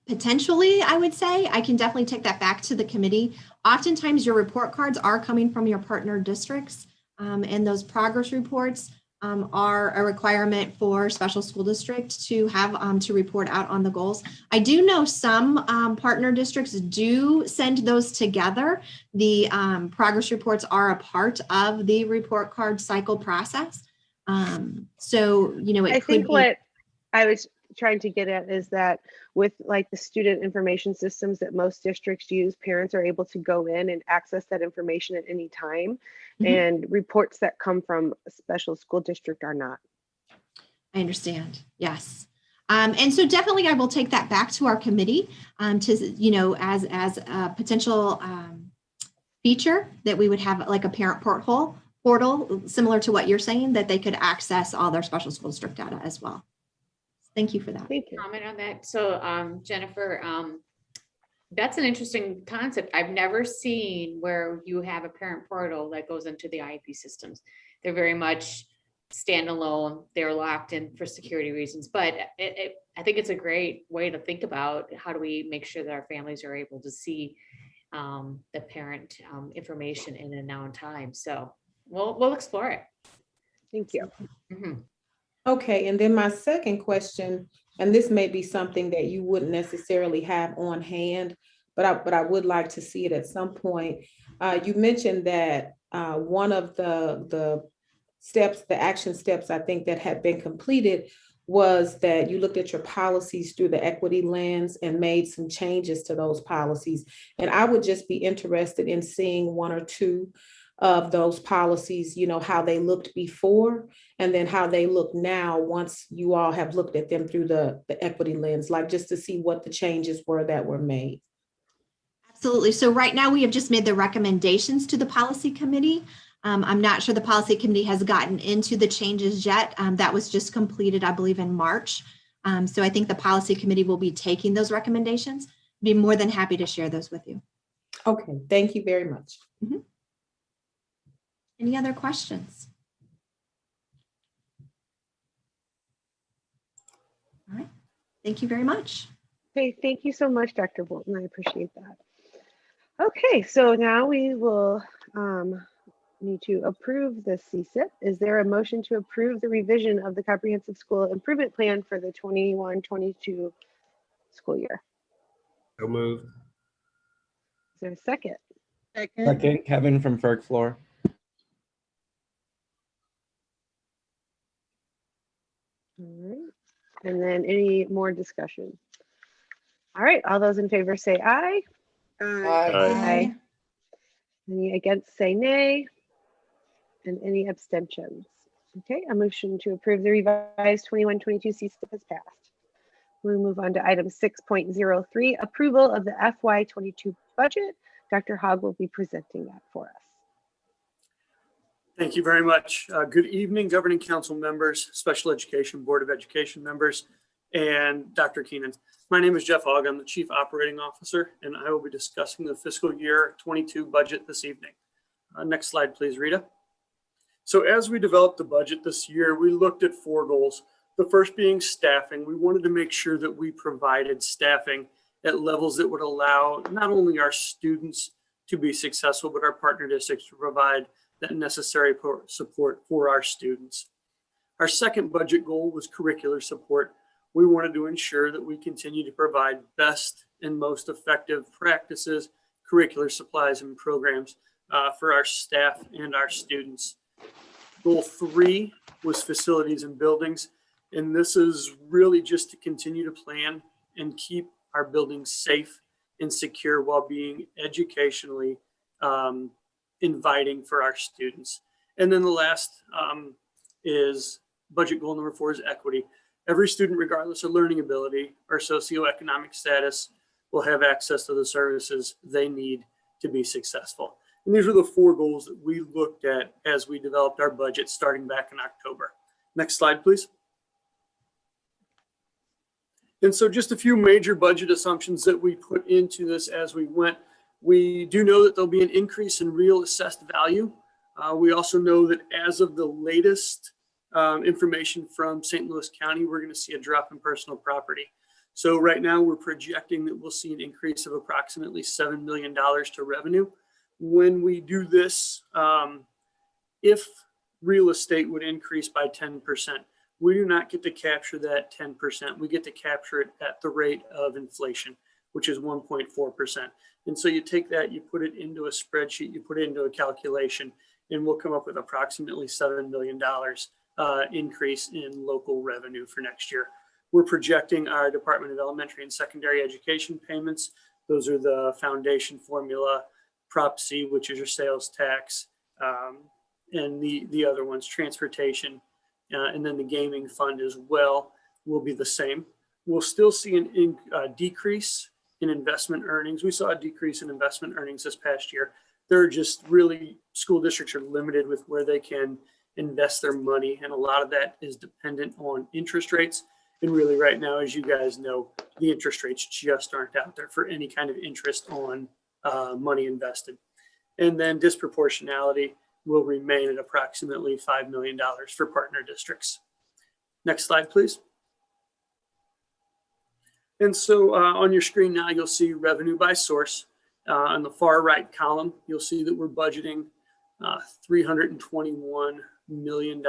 potentially, I would say, I can definitely take that back to the committee. Oftentimes your report cards are coming from your partner districts, and those progress reports are a requirement for special school district to have to report out on the goals. I do know some partner districts do send those together. The progress reports are a part of the report card cycle process. So, I think what I was trying to get at is that with like the student information systems that most districts use, parents are able to go in and access that information at any time, and reports that come from a special school district are not. I understand. Yes. And so definitely I will take that back to our committee to, as a potential feature that we would have like a parent portal similar to what you're saying, that they could access all their special school district data as well. Thank you for that. Thank you. Comment on that. So Jennifer, that's an interesting concept. I've never seen where you have a parent portal that goes into the IEP systems. They're very much standalone. They're locked in for security reasons, but I think it's a great way to think about how do we make sure that our families are able to see the parent information in and now in time. So we'll explore it. Thank you. Okay, and then my second question, and this may be something that you wouldn't necessarily have on hand, but I would like to see it at some point. You mentioned that one of the steps, the action steps, I think that had been completed was that you looked at your policies through the equity lens and made some changes to those policies. And I would just be interested in seeing one or two of those policies, you know, how they looked before and then how they look now once you all have looked at them through the equity lens, like just to see what the changes were that were made. Absolutely. So right now we have just made the recommendations to the policy committee. I'm not sure the policy committee has gotten into the changes yet. That was just completed, I believe, in March. So I think the policy committee will be taking those recommendations. Be more than happy to share those with you. Okay, thank you very much. Any other questions? All right, thank you very much. Okay, thank you so much, Dr. Bolton. I appreciate that. Okay, so now we will need to approve the CSIP. Is there a motion to approve the revision of the Comprehensive School Improvement Plan for the 21-22 school year? So moved. Is there a second? Second, Kevin from Ferg Floor. All right, and then any more discussion? All right, all those in favor say aye. Aye. Any against say nay. And any abstentions? Okay, a motion to approve the revised 21-22 CSIP has passed. We'll move on to item 6.03, approval of the FY22 budget. Dr. Hogg will be presenting that for us. Thank you very much. Good evening, Governing Council members, Special Education Board of Education members, and Dr. Keenan. My name is Jeff Hogg. I'm the Chief Operating Officer, and I will be discussing the fiscal year 22 budget this evening. Next slide, please, Rita. So as we developed the budget this year, we looked at 4 goals. The first being staffing. We wanted to make sure that we provided staffing at levels that would allow not only our students to be successful, but our partner districts to provide that necessary support for our students. Our second budget goal was curricular support. We wanted to ensure that we continue to provide best and most effective practices, curricular supplies, and programs for our staff and our students. Goal 3 was facilities and buildings. And this is really just to continue to plan and keep our buildings safe and secure while being educationally inviting for our students. And then the last is budget goal number 4 is equity. Every student, regardless of learning ability or socioeconomic status, will have access to the services they need to be successful. And these are the 4 goals that we looked at as we developed our budget starting back in October. Next slide, please. And so just a few major budget assumptions that we put into this as we went. We do know that there'll be an increase in real assessed value. We also know that as of the latest information from St. Louis County, we're going to see a drop in personal property. So right now we're projecting that we'll see an increase of approximately $7 million to revenue. When we do this, if real estate would increase by 10%, we do not get to capture that 10%. We get to capture it at the rate of inflation, which is 1.4%. And so you take that, you put it into a spreadsheet, you put it into a calculation, and we'll come up with approximately $7 million increase in local revenue for next year. We're projecting our Department of Elementary and Secondary Education payments. Those are the foundation formula, Prop C, which is your sales tax, and the other ones, transportation, and then the gaming fund as well will be the same. We'll still see a decrease in investment earnings. We saw a decrease in investment earnings this past year. They're just really, school districts are limited with where they can invest their money. And a lot of that is dependent on interest rates. And really right now, as you guys know, the interest rates just aren't out there for any kind of interest on money invested. And then disproportionality. will remain at approximately $5 million for partner districts. Next slide, please. And so on your screen now, you'll see revenue by source. On the far right column, you'll see that we're budgeting $321 million,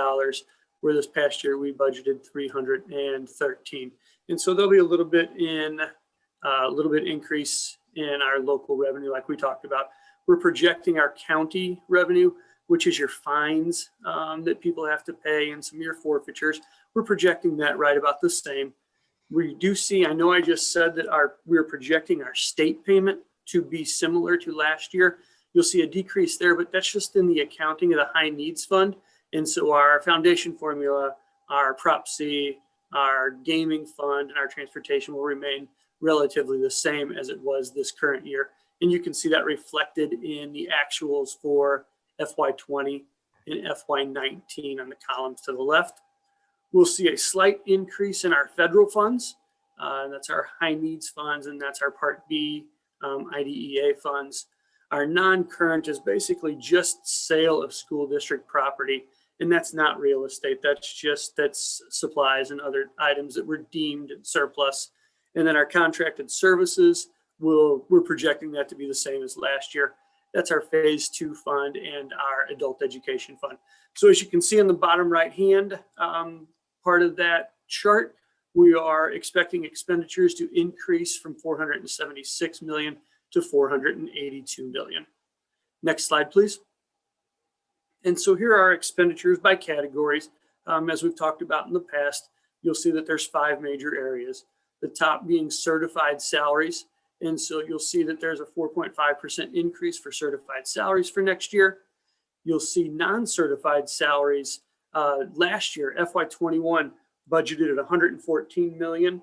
where this past year we budgeted 313. And so there'll be a little bit increase in our local revenue, like we talked about. We're projecting our county revenue, which is your fines that people have to pay and some of your forfeitures. We're projecting that right about the same. We do see, I know I just said that we're projecting our state payment to be similar to last year. You'll see a decrease there, but that's just in the accounting of the high needs fund. And so our foundation formula, our Prop C, our gaming fund, and our transportation will remain relatively the same as it was this current year. And you can see that reflected in the actuals for FY20 and FY19 on the columns to the left. We'll see a slight increase in our federal funds. That's our high needs funds, and that's our Part B IDEA funds. Our non-current is basically just sale of school district property, and that's not real estate. That's supplies and other items that were deemed surplus. And then our contracted services, we're projecting that to be the same as last year. That's our phase 2 fund and our adult education fund. So as you can see on the bottom right hand part of that chart, we are expecting expenditures to increase from 476 million to 482 million. Next slide, please. And so here are our expenditures by categories. As we've talked about in the past, you'll see that there's 5 major areas. The top being certified salaries. And so you'll see that there's a 4.5% increase for certified salaries for next year. You'll see non-certified salaries last year, FY21, budgeted at 114 million.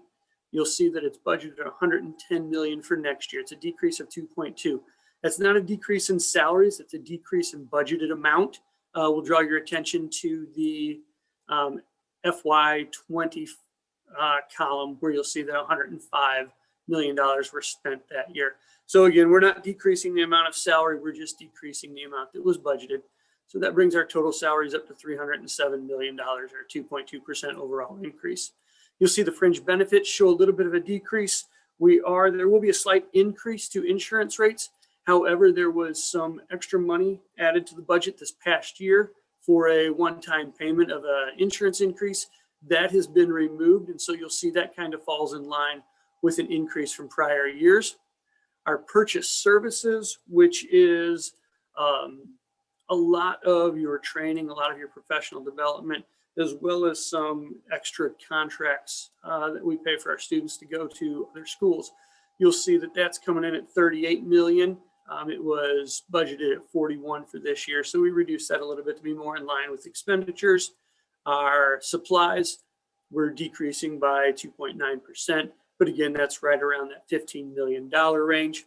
You'll see that it's budgeted at 110 million for next year. It's a decrease of 2.2. That's not a decrease in salaries, it's a decrease in budgeted amount. We'll draw your attention to the FY20 column where you'll see that $105 million were spent that year. So again, we're not decreasing the amount of salary, we're just decreasing the amount that was budgeted. So that brings our total salaries up to $307 million, or 2.2% overall increase. You'll see the fringe benefits show a little bit of a decrease. There will be a slight increase to insurance rates. However, there was some extra money added to the budget this past year for a one-time payment of an insurance increase. That has been removed, and so you'll see that kind of falls in line with an increase from prior years. Our purchase services, which is a lot of your training, a lot of your professional development, as well as some extra contracts that we pay for our students to go to other schools. You'll see that that's coming in at 38 million. It was budgeted at 41 for this year, so we reduced that a little bit to be more in line with expenditures. Our supplies were decreasing by 2.9%, but again, that's right around that $15 million range.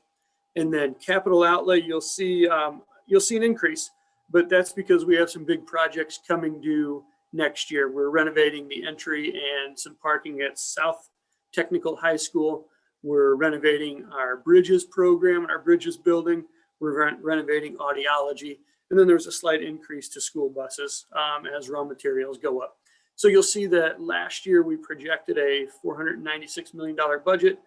And then capital outlay, you'll see an increase, but that's because we have some big projects coming due next year. We're renovating the entry and some parking at South Technical High School. We're renovating our bridges program and our bridges building. We're renovating audiology. And then there's a slight increase to school buses as raw materials go up. So you'll see that last year we projected a $496 million budget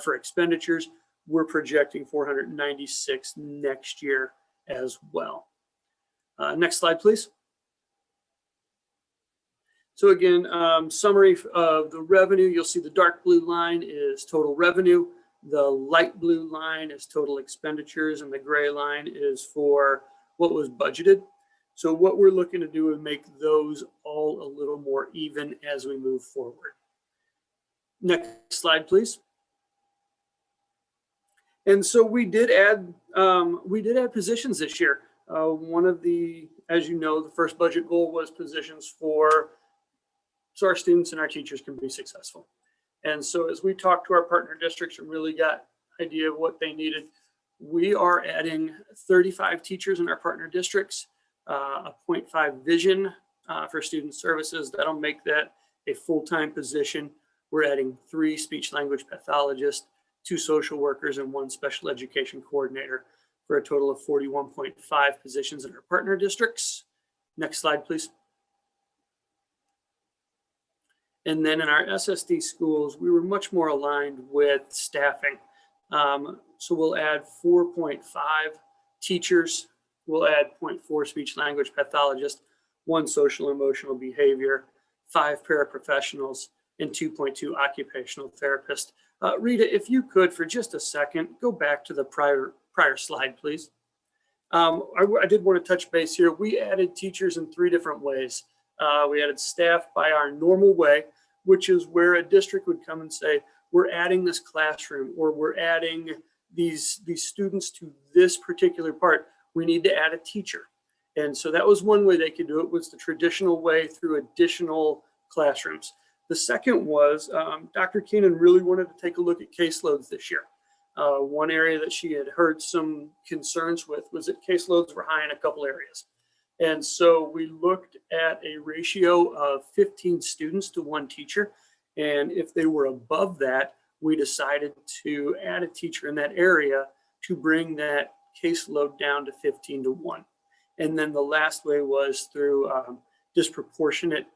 for expenditures. We're projecting 496 next year as well. Next slide, please. So again, summary of the revenue, you'll see the dark blue line is total revenue. The light blue line is total expenditures, and the gray line is for what was budgeted. So what we're looking to do is make those all a little more even as we move forward. Next slide, please. And so we did add positions this year. One of the, as you know, the first budget goal was positions so our students and our teachers can be successful. And so as we talked to our partner districts and really got an idea of what they needed, we are adding 35 teachers in our partner districts, a 0.5 vision for student services. That'll make that a full-time position. We're adding 3 speech language pathologists, 2 social workers, and 1 special education coordinator for a total of 41.5 positions in our partner districts. Next slide, please. And then in our SSD schools, we were much more aligned with staffing. So we'll add 4.5 teachers. We'll add 0.4 speech language pathologists, 1 social emotional behavior, 5 paraprofessionals, and 2.2 occupational therapists. Rita, if you could, for just a second, go back to the prior slide, please. I did want to touch base here. We added teachers in 3 different ways. We added staff by our normal way, which is where a district would come and say, we're adding this classroom, or we're adding these students to this particular part. We need to add a teacher. And so that was one way they could do it, was the traditional way through additional classrooms. The second was Dr. Keenan really wanted to take a look at caseloads this year. One area that she had heard some concerns with was that caseloads were high in a couple areas. And so we looked at a ratio of 15 students to 1 teacher. And if they were above that, we decided to add a teacher in that area to bring that caseload down to 15 to 1. And then the last way was through disproportionate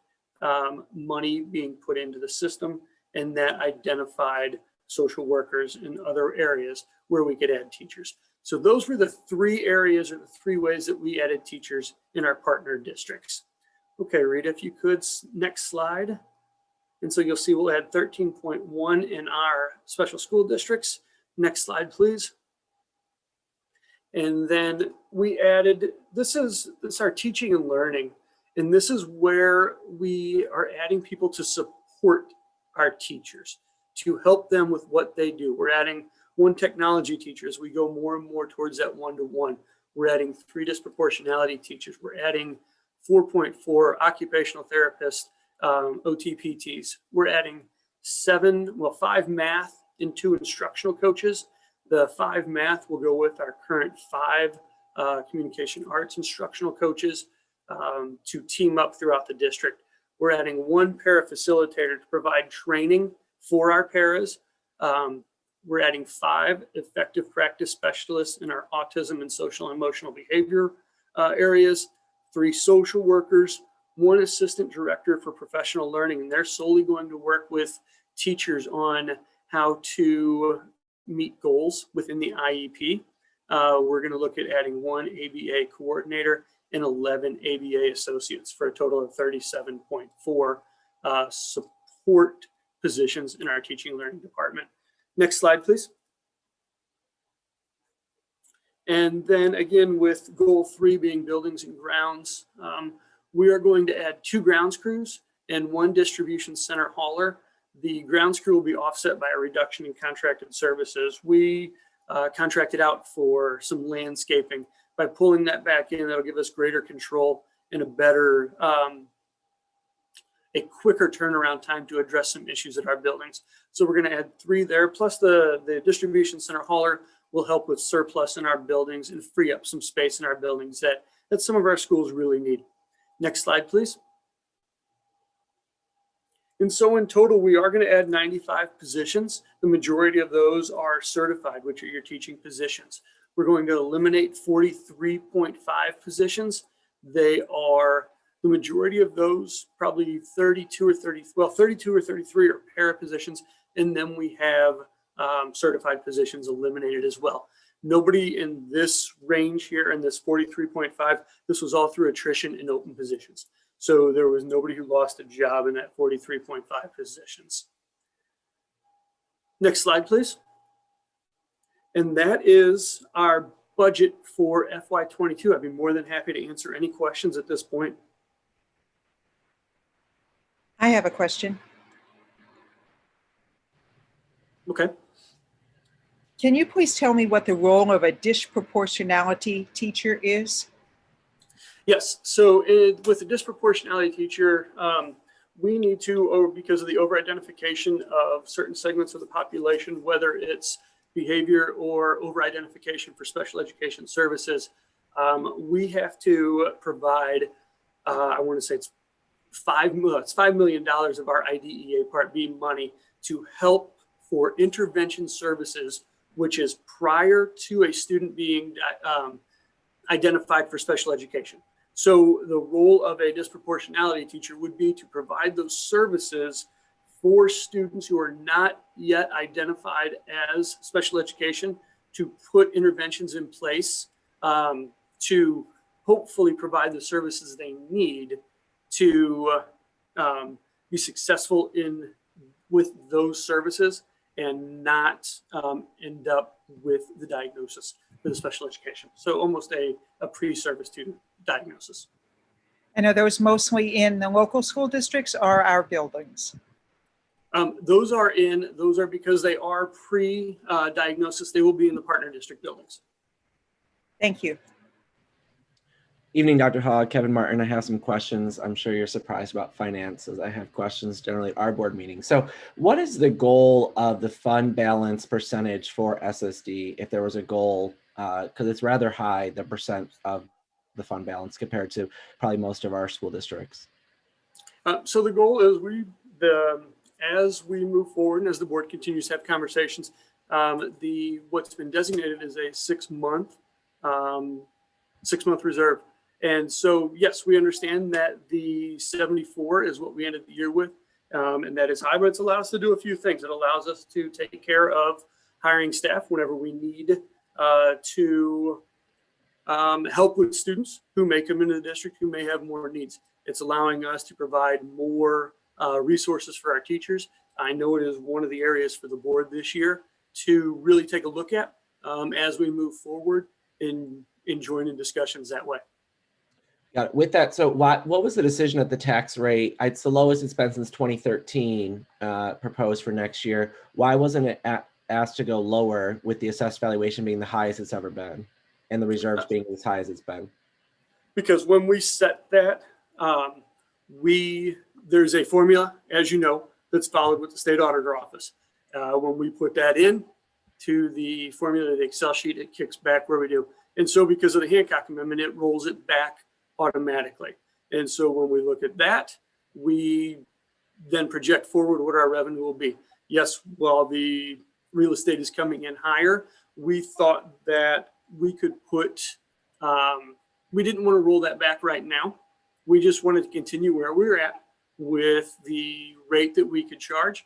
money being put into the system, and that identified social workers in other areas where we could add teachers. So those were the 3 areas, or the 3 ways that we added teachers in our partner districts. Okay, Rita, if you could, next slide. And so you'll see we'll add 13.1 in our special school districts. Next slide, please. And then we added, this is our teaching and learning. And this is where we are adding people to support our teachers, to help them with what they do. We're adding 1 technology teacher as we go more and more towards that 1-to-1. We're adding 3 disproportionality teachers. We're adding 4.4 occupational therapists, OTPTs. We're adding 5 math and 2 instructional coaches. The 5 math will go with our current 5 communication arts instructional coaches to team up throughout the district. We're adding 1 para-facilitator to provide training for our paras. We're adding 5 effective practice specialists in our autism and social and emotional behavior areas, 3 social workers, 1 assistant director for professional learning, and they're solely going to work with teachers on how to meet goals within the IEP. We're going to look at adding 1 ABA coordinator and 11 ABA associates for a total of 37.4 support positions in our teaching and learning department. Next slide, please. And then again, with goal 3 being buildings and grounds, we are going to add 2 grounds crews and 1 distribution center hauler. The grounds crew will be offset by a reduction in contracted services. We contracted out for some landscaping. By pulling that back in, that'll give us greater control and a better, a quicker turnaround time to address some issues at our buildings. So we're going to add 3 there, plus the distribution center hauler will help with surplus in our buildings and free up some space in our buildings that some of our schools really need. Next slide, please. And so in total, we are going to add 95 positions. The majority of those are certified, which are your teaching positions. We're going to eliminate 43.5 positions. They are, the majority of those, probably 32 or 33 are para positions. And then we have certified positions eliminated as well. Nobody in this range here, in this 43.5, this was all through attrition in open positions. So there was nobody who lost a job in that 43.5 positions. Next slide, please. And that is our budget for FY22. I'd be more than happy to answer any questions at this point. I have a question. Okay. Can you please tell me what the role of a disproportionality teacher is? Yes, so with a disproportionality teacher, we need to, because of the over-identification of certain segments of the population, whether it's behavior or over-identification for special education services, we have to provide, I want to say it's $5 million of our IDEA Part B money to help for intervention services which is prior to a student being identified for special education. So the role of a disproportionality teacher would be to provide those services for students who are not yet identified as special education, to put interventions in place to hopefully provide the services they need to be successful with those services and not end up with the diagnosis for the special education. So almost a pre-service to diagnosis. And are those mostly in the local school districts or our buildings? Those are because they are pre-diagnosis, they will be in the partner district buildings. Thank you. Evening, Dr. Hogg, Kevin Martin. I have some questions. I'm sure you're surprised about finances. I have questions generally at our board meetings. So what is the goal of the fund balance percentage for SSD, if there was a goal, because it's rather high, the percent of the fund balance compared to probably most of our school districts? So the goal is as we move forward and as the board continues to have conversations, what's been designated as a 6-month reserve. And so, yes, we understand that the 74 is what we ended the year with, and that is high, but it's allowed us to do a few things. It allows us to take care of hiring staff whenever we need to help with students who may come into the district who may have more needs. It's allowing us to provide more resources for our teachers. I know it is one of the areas for the board this year to really take a look at as we move forward in joining discussions that way. Got it. With that, so what was the decision at the tax rate? It's the lowest it's been since 2013, proposed for next year. Why wasn't it asked to go lower, with the assessed valuation being the highest it's ever been and the reserves being as high as it's been? Because when we set that, there's a formula, as you know, that's followed with the state auditor office. When we put that in to the formula, the Excel sheet, it kicks back where we do. And so because of the Hancock Amendment, it rolls it back automatically. And so when we look at that, we then project forward what our revenue will be. Yes, while the real estate is coming in higher, we thought that we could we didn't want to roll that back right now. We just wanted to continue where we were at with the rate that we could charge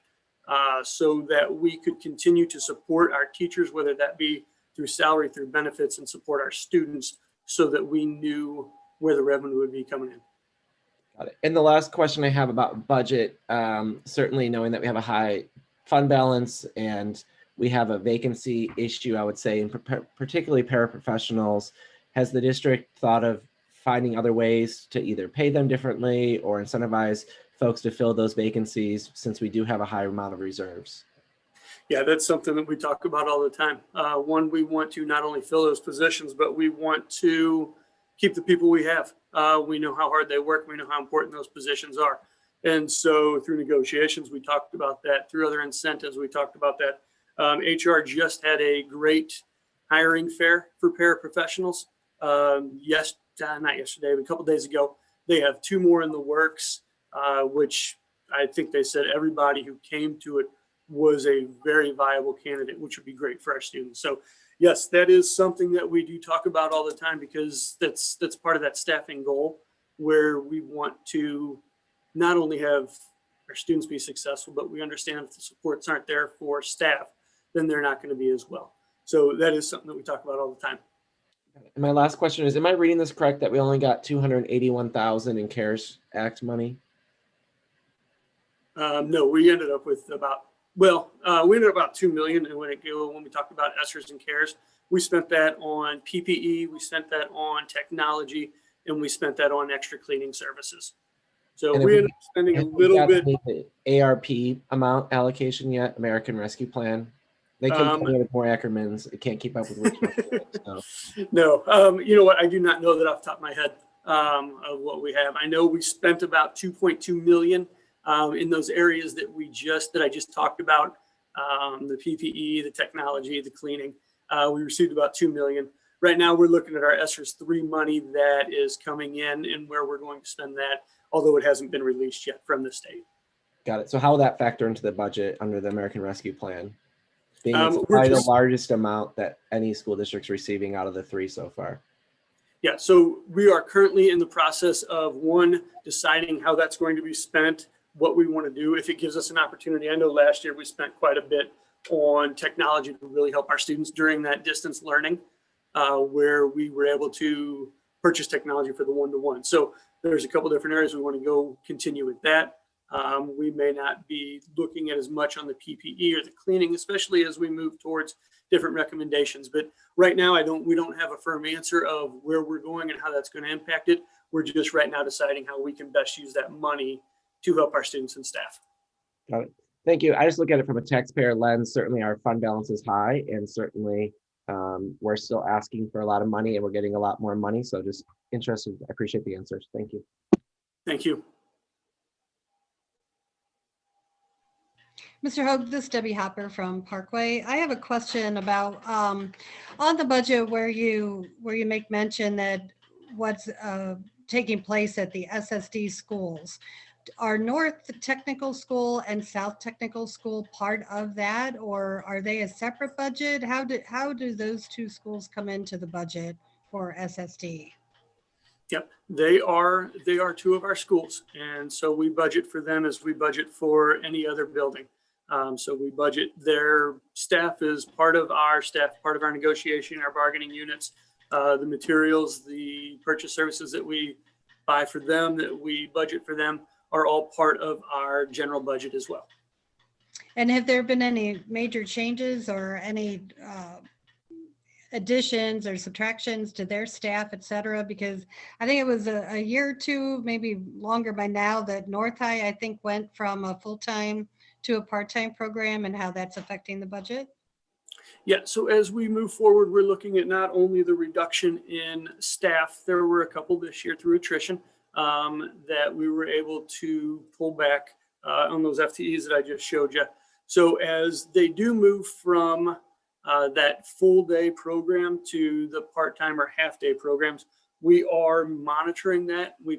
so that we could continue to support our teachers, whether that be through salary, through benefits, and support our students so that we knew where the revenue would be coming in. Got it. And the last question I have about budget, certainly knowing that we have a high fund balance and we have a vacancy issue, I would say, in particularly paraprofessionals, has the district thought of finding other ways to either pay them differently or incentivize folks to fill those vacancies, since we do have a high amount of reserves? Yeah, that's something that we talk about all the time. One, we want to not only fill those positions, but we want to keep the people we have. We know how hard they work. We know how important those positions are. And so through negotiations, we talked about that. Through other incentives, we talked about that. HR just had a great hiring fair for paraprofessionals. Not yesterday, but a couple days ago. They have 2 more in the works, which I think they said everybody who came to it was a very viable candidate, which would be great for our students. So yes, that is something that we do talk about all the time, because that's part of that staffing goal, where we want to not only have our students be successful, but we understand if the supports aren't there for staff, then they're not going to be as well. So that is something that we talk about all the time. And my last question is, am I reading this correct that we only got $281,000 in CARES Act money? No, we ended up with about $2 million. And when we talked about ESSERs and CARES, we spent that on PPE, we spent that on technology, and we spent that on extra cleaning services. So we ended up spending a little bit. The ARP amount allocation yet? American Rescue Plan? They keep coming with more Ackermans. It can't keep up with Richmond. So. No, you know what? I do not know that off the top of my head of what we have. I know we spent about $2.2 million in those areas that I just talked about, the PPE, the technology, the cleaning. We received about $2 million. Right now, we're looking at our ESSERS 3 money that is coming in and where we're going to spend that, although it hasn't been released yet from the state. Got it. So how will that factor into the budget under the American Rescue Plan? Being it's We're probably the just- largest amount that any school district's receiving out of the 3 so far. Yeah, so we are currently in the process of deciding how that's going to be spent, what we want to do, if it gives us an opportunity. I know last year we spent quite a bit on technology to really help our students during that distance learning, where we were able to purchase technology for the one-to-one. So there's a couple different areas we want to go continue with that. We may not be looking at as much on the PPE or the cleaning, especially as we move towards different recommendations. But right now, we don't have a firm answer of where we're going and how that's going to impact it. We're just right now deciding how we can best use that money to help our students and staff. Got it. Thank you. I just look at it from a taxpayer lens. Certainly our fund balance is high, and certainly we're still asking for a lot of money and we're getting a lot more money. So just interested. I appreciate the answers. Thank you. Thank you. Mr. Hoag, this is Debbie Hopper from Parkway. I have a question about on the budget where you make mention that what's taking place at the SSD schools. Are North Technical School and South Technical School part of that, or are they a separate budget? How do those 2 schools come into the budget for SSD? Yep, they are 2 of our schools, and so we budget for them as we budget for any other building. So we budget their staff as part of our staff, part of our negotiation, our bargaining units, the materials, the purchase services that we buy for them, that we budget for them, are all part of our general budget as well. And have there been any major changes or any additions or subtractions to their staff, et cetera? Because I think it was a year or 2, maybe longer by now, that North High, I think, went from a full-time to a part-time program, and how that's affecting the budget. Yeah, so as we move forward, we're looking at not only the reduction in staff, there were a couple this year through attrition that we were able to pull back on those FTEs that I just showed you. So as they do move from that full day program to the part-time or half-day programs, we are monitoring that. We're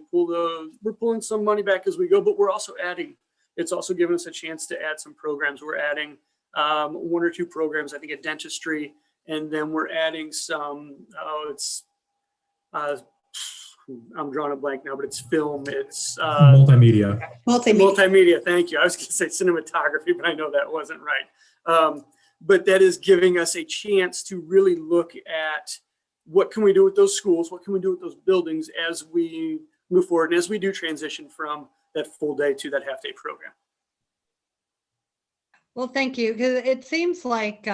pulling some money back as we go, but we're also adding. It's also given us a chance to add some programs. We're adding 1 or 2 programs, I think, at dentistry, and then we're adding some. I'm drawing a blank now, but it's film. It's Multimedia. Multimedia. Thank you. I was going to say cinematography, but I know that wasn't right. But that is giving us a chance to really look at what can we do with those schools, what can we do with those buildings as we move forward and as we do transition from that full day to that half day program. Well, thank you, because it seems like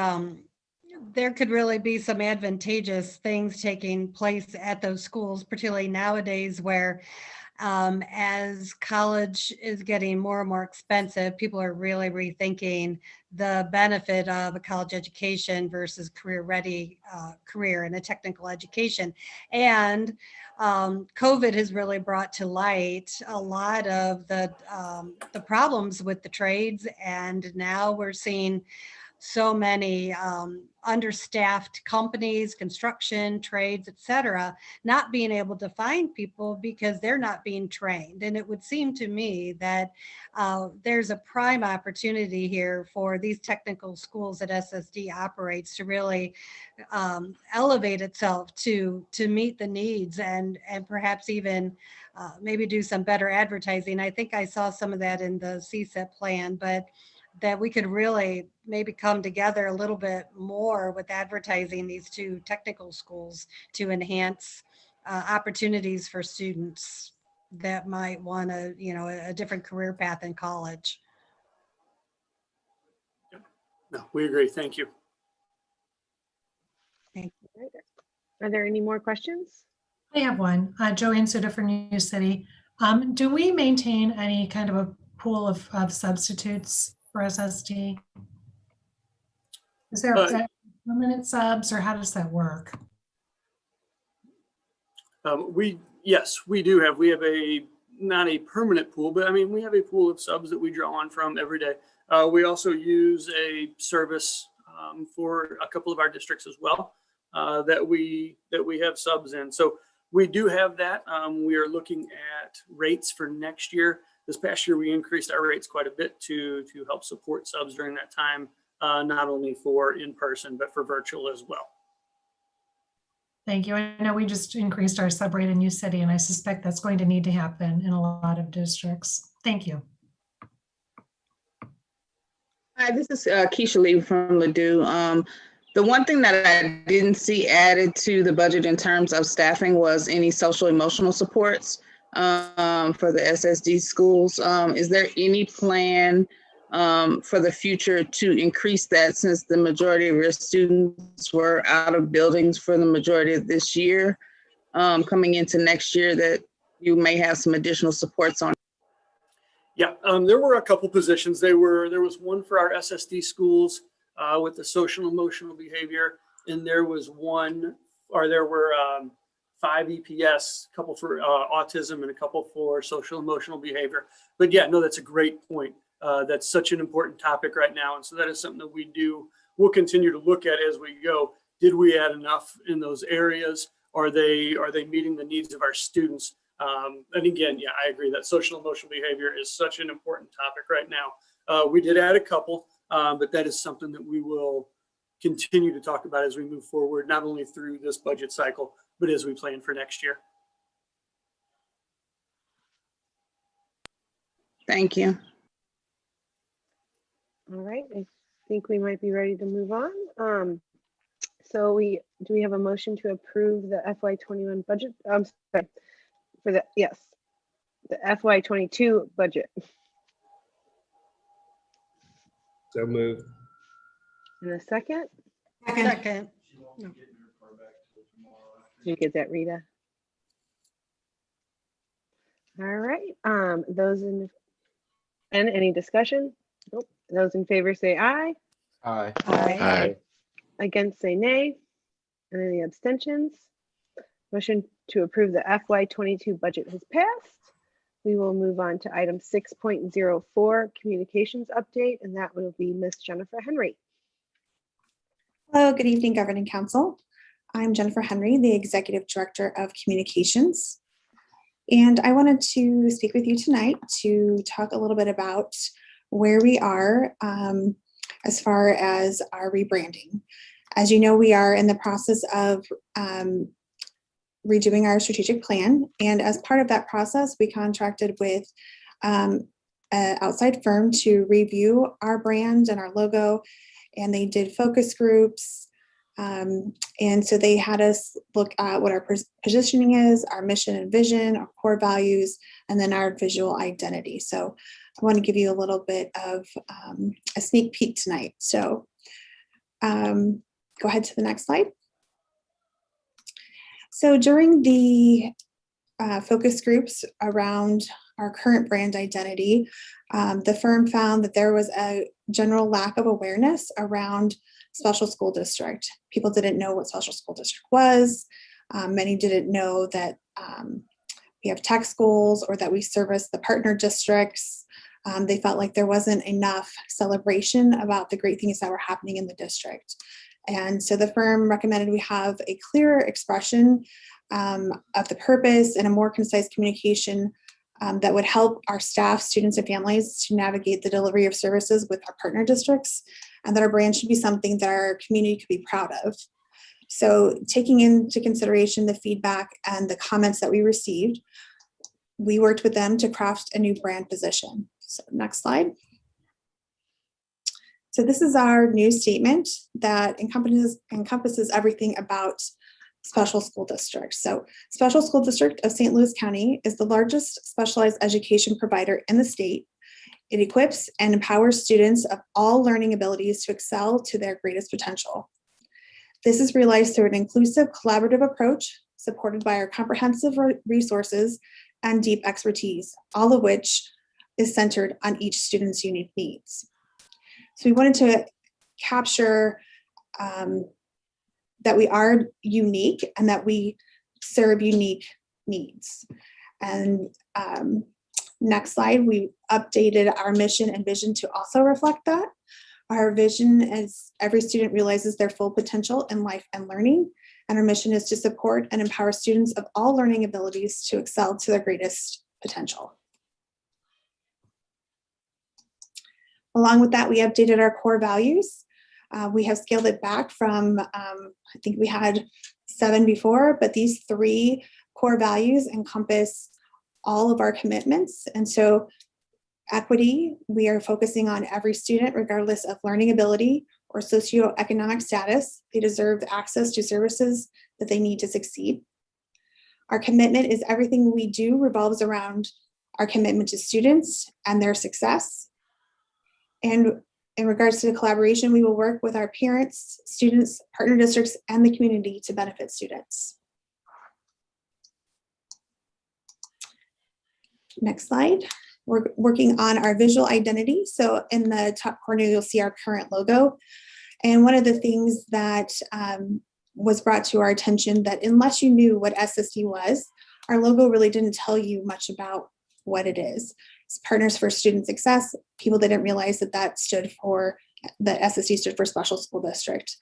there could really be some advantageous things taking place at those schools, particularly nowadays where as college is getting more and more expensive, people are really rethinking the benefit of a college education versus career-ready career in a technical education. And COVID has really brought to light a lot of the problems with the trades, and now we're seeing so many understaffed companies, construction, trades, et cetera, not being able to find people because they're not being trained. And it would seem to me that there's a prime opportunity here for these technical schools that SSD operates to really elevate itself to meet the needs and perhaps even maybe do some better advertising. I think I saw some of that in the CSIP plan, but that we could really maybe come together a little bit more with advertising these 2 technical schools to enhance opportunities for students that might want a different career path in college. No, we agree. Thank you. Thank you. Are there any more questions? I have one. Joanne Suda for New City. Do we maintain any kind of a pool of substitutes for SSD? Is there permanent subs, or how does that work? Yes, we do have. We have not a permanent pool, but I mean, we have a pool of subs that we draw on from every day. We also use a service for a couple of our districts as well that we have subs in. So we do have that. We are looking at rates for next year. This past year, we increased our rates quite a bit to help support subs during that time not only for in-person, but for virtual as well. Thank you. I know we just increased our subrate in New City, and I suspect that's going to need to happen in a lot of districts. Thank you. Hi, this is Keisha Lee from Ladue. The one thing that I didn't see added to the budget in terms of staffing was any social emotional supports for the SSD schools. Is there any plan for the future to increase that, since the majority of your students were out of buildings for the majority of this year, coming into next year, that you may have some additional supports on? Yeah, there were a couple positions. There was one for our SSD schools with the social emotional behavior, and there was one, or there were 5 EPS, a couple for autism and a couple for social emotional behavior. But yeah, no, that's a great point. That's such an important topic right now, and so that is something that we'll continue to look at as we go. Did we add enough in those areas? Are they meeting the needs of our students? And again, yeah, I agree that social emotional behavior is such an important topic right now. We did add a couple, but that is something that we will continue to talk about as we move forward, not only through this budget cycle, but as we plan for next year. Thank you. All right, I think we might be ready to move on. So do we have a motion to approve the FY21 budget? I'm sorry, for the FY22 budget. So moved. In a second. Second. Did you get that, Rita? All right. And any discussion? Nope. Those in favor say aye. Aye. Aye. Against say nay. And any abstentions? Motion to approve the FY22 budget has passed. We will move on to item 6.04, communications update, and that will be Miss Jennifer Henry. Hello, good evening, Governing Council. I'm Jennifer Henry, the Executive Director of Communications. And I wanted to speak with you tonight to talk a little bit about where we are as far as our rebranding. As you know, we are in the process of redoing our strategic plan. And as part of that process, we contracted with an outside firm to review our brand and our logo. And they did focus groups. And so they had us look at what our positioning is, our mission and vision, our core values, and then our visual identity. So I want to give you a little bit of a sneak peek tonight. So go ahead to the next slide. So during the focus groups around our current brand identity, the firm found that there was a general lack of awareness around special school district. People didn't know what special school district was. Many didn't know that we have tech schools or that we service the partner districts. They felt like there wasn't enough celebration about the great things that were happening in the district. And so the firm recommended we have a clearer expression of the purpose and a more concise communication that would help our staff, students, and families to navigate the delivery of services with our partner districts, and that our brand should be something that our community could be proud of. So taking into consideration the feedback and the comments that we received, we worked with them to craft a new brand position. So next slide. So this is our new statement that encompasses everything about special school districts. So Special School District of St. Louis County is the largest specialized education provider in the state. It equips and empowers students of all learning abilities to excel to their greatest potential. This is realized through an inclusive, collaborative approach supported by our comprehensive resources and deep expertise, all of which is centered on each student's unique needs. So we wanted to capture that we are unique and that we serve unique needs. And next slide, we updated our mission and vision to also reflect that. Our vision is every student realizes their full potential in life and learning. And our mission is to support and empower students of all learning abilities to excel to their greatest potential. Along with that, we updated our core values. We have scaled it back from, I think we had 7 before, but these 3 core values encompass all of our commitments. And so equity, we are focusing on every student, regardless of learning ability or socioeconomic status. They deserve access to services that they need to succeed. Our commitment is everything we do revolves around our commitment to students and their success. And in regards to the collaboration, we will work with our parents, students, partner districts, and the community to benefit students. Next slide. We're working on our visual identity. So in the top corner, you'll see our current logo. And one of the things that was brought to our attention that unless you knew what SSD was, our logo really didn't tell you much about what it is. It's Partners for Student Success. People didn't realize that that stood for, that SSD stood for Special School District.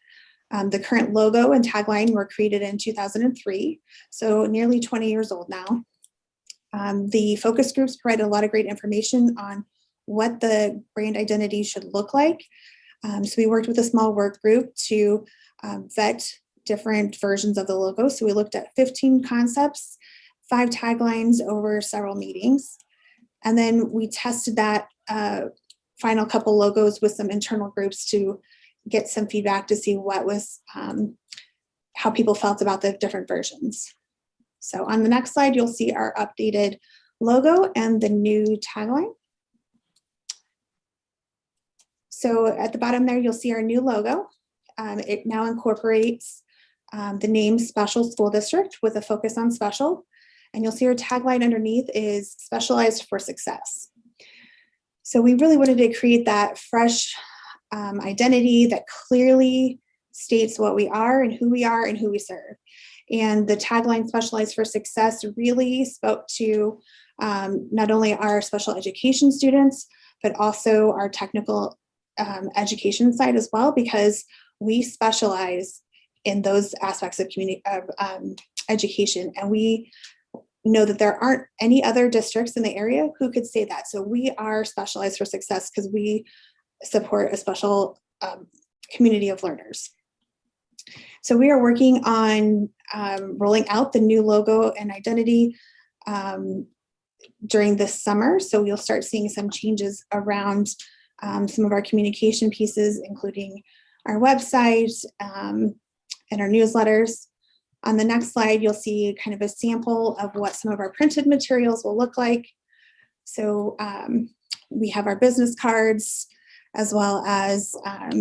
The current logo and tagline were created in 2003, so nearly 20 years old now. The focus groups provided a lot of great information on what the brand identity should look like. So we worked with a small work group to vet different versions of the logo. So we looked at 15 concepts, 5 taglines over several meetings. And then we tested that final couple logos with some internal groups to get some feedback to see what was, how people felt about the different versions. So on the next slide, you'll see our updated logo and the new tagline. So at the bottom there, you'll see our new logo. It now incorporates the name Special School District with a focus on special. And you'll see our tagline underneath is Specialized for Success. So we really wanted to create that fresh identity that clearly states what we are and who we serve. And the tagline Specialized for Success really spoke to not only our special education students, but also our technical education side as well, because we specialize in those aspects of community education. And we know that there aren't any other districts in the area who could say that. So we are Specialized for Success because we support a special community of learners. So we are working on rolling out the new logo and identity during this summer. So we'll start seeing some changes around some of our communication pieces, including our website and our newsletters. On the next slide, you'll see kind of a sample of what some of our printed materials will look like. So we have our business cards, as well as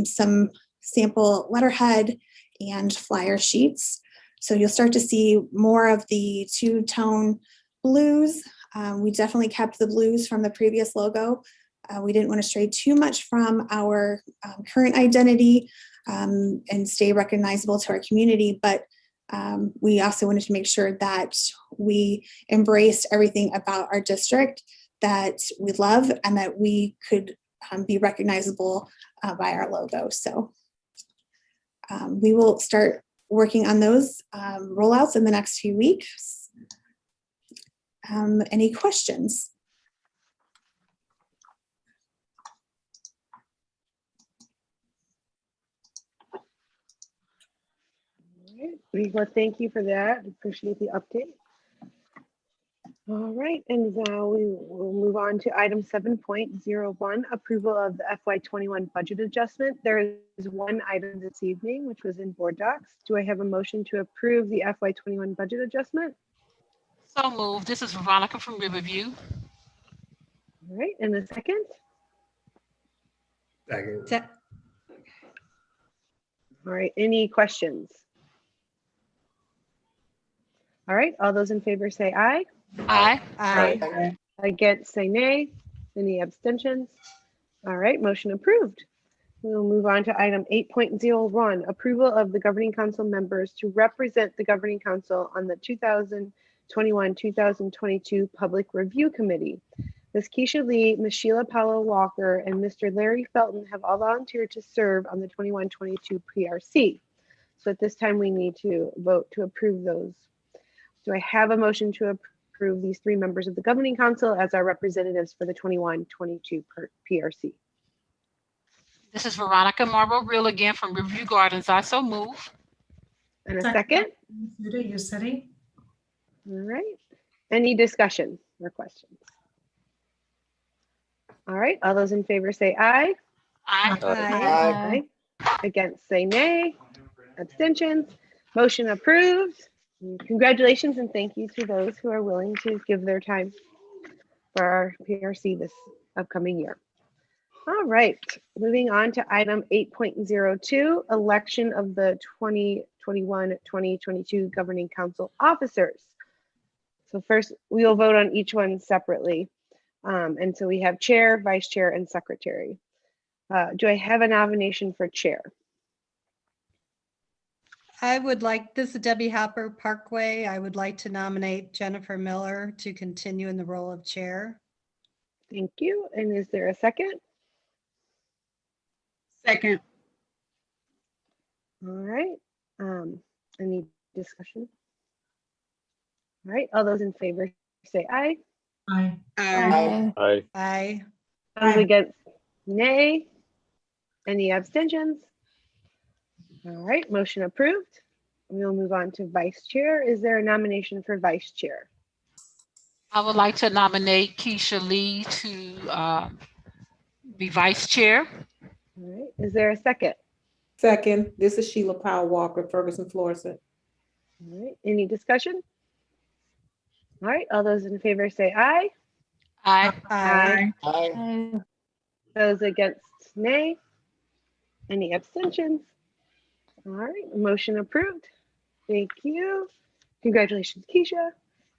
some sample letterhead and flyer sheets. So you'll start to see more of the two-tone blues. We definitely kept the blues from the previous logo. We didn't want to stray too much from our current identity and stay recognizable to our community, but we also wanted to make sure that we embraced everything about our district that we love and that we could be recognizable by our logo. So we will start working on those rollouts in the next few weeks. Any questions? Well, thank you for that. Appreciate the update. All right, and now we will move on to item 7.01, approval of the FY21 budget adjustment. There is one item this evening, which was in board docs. Do I have a motion to approve the FY21 budget adjustment? So moved. This is Veronica from Riverview. All right, and a second? Second. All right, any questions? All right, all those in favor say aye. Aye. Aye. Against say nay. Any abstentions? All right, motion approved. We'll move on to item 8.01, approval of the governing council members to represent the governing council on the 2021-2022 Public Review Committee. Ms. Keisha Lee, Ms. Sheila Powell-Walker, and Mr. Larry Felton have all volunteered to serve on the 21-22 PRC. So at this time, we need to vote to approve those. Do I have a motion to approve these 3 members of the governing council as our representatives for the 21-22 PRC? This is Veronica Marble Real again from Riverview Gardens. I so move. And a second. You City. All right. Any discussion or questions? All right. All those in favor say aye. Aye. Aye. Against say nay. Abstentions. Motion approved. Congratulations and thank you to those who are willing to give their time for our PRC this upcoming year. All right, moving on to item 8.02, election of the 2021-2022 Governing Council officers. So first, we will vote on each one separately. And so we have chair, vice chair, and secretary. Do I have a nomination for chair? I would like, this is Debbie Hopper, Parkway. I would like to nominate Jennifer Miller to continue in the role of chair. Thank you. And is there a second? Second. All right. Any discussion? All right. All those in favor say aye. Aye. Aye. Aye. Aye. Those against nay. Any abstentions? All right. Motion approved. We'll move on to vice chair. Is there a nomination for vice chair? I would like to nominate Keisha Lee to be vice chair. All right. Is there a second? Second, this is Sheila Powell Walker, Ferguson, Florissant. All right. Any discussion? All right. All those in favor say aye. Aye. Aye. Aye. Those against nay. Any abstentions? All right. Motion approved. Thank you. Congratulations, Keisha.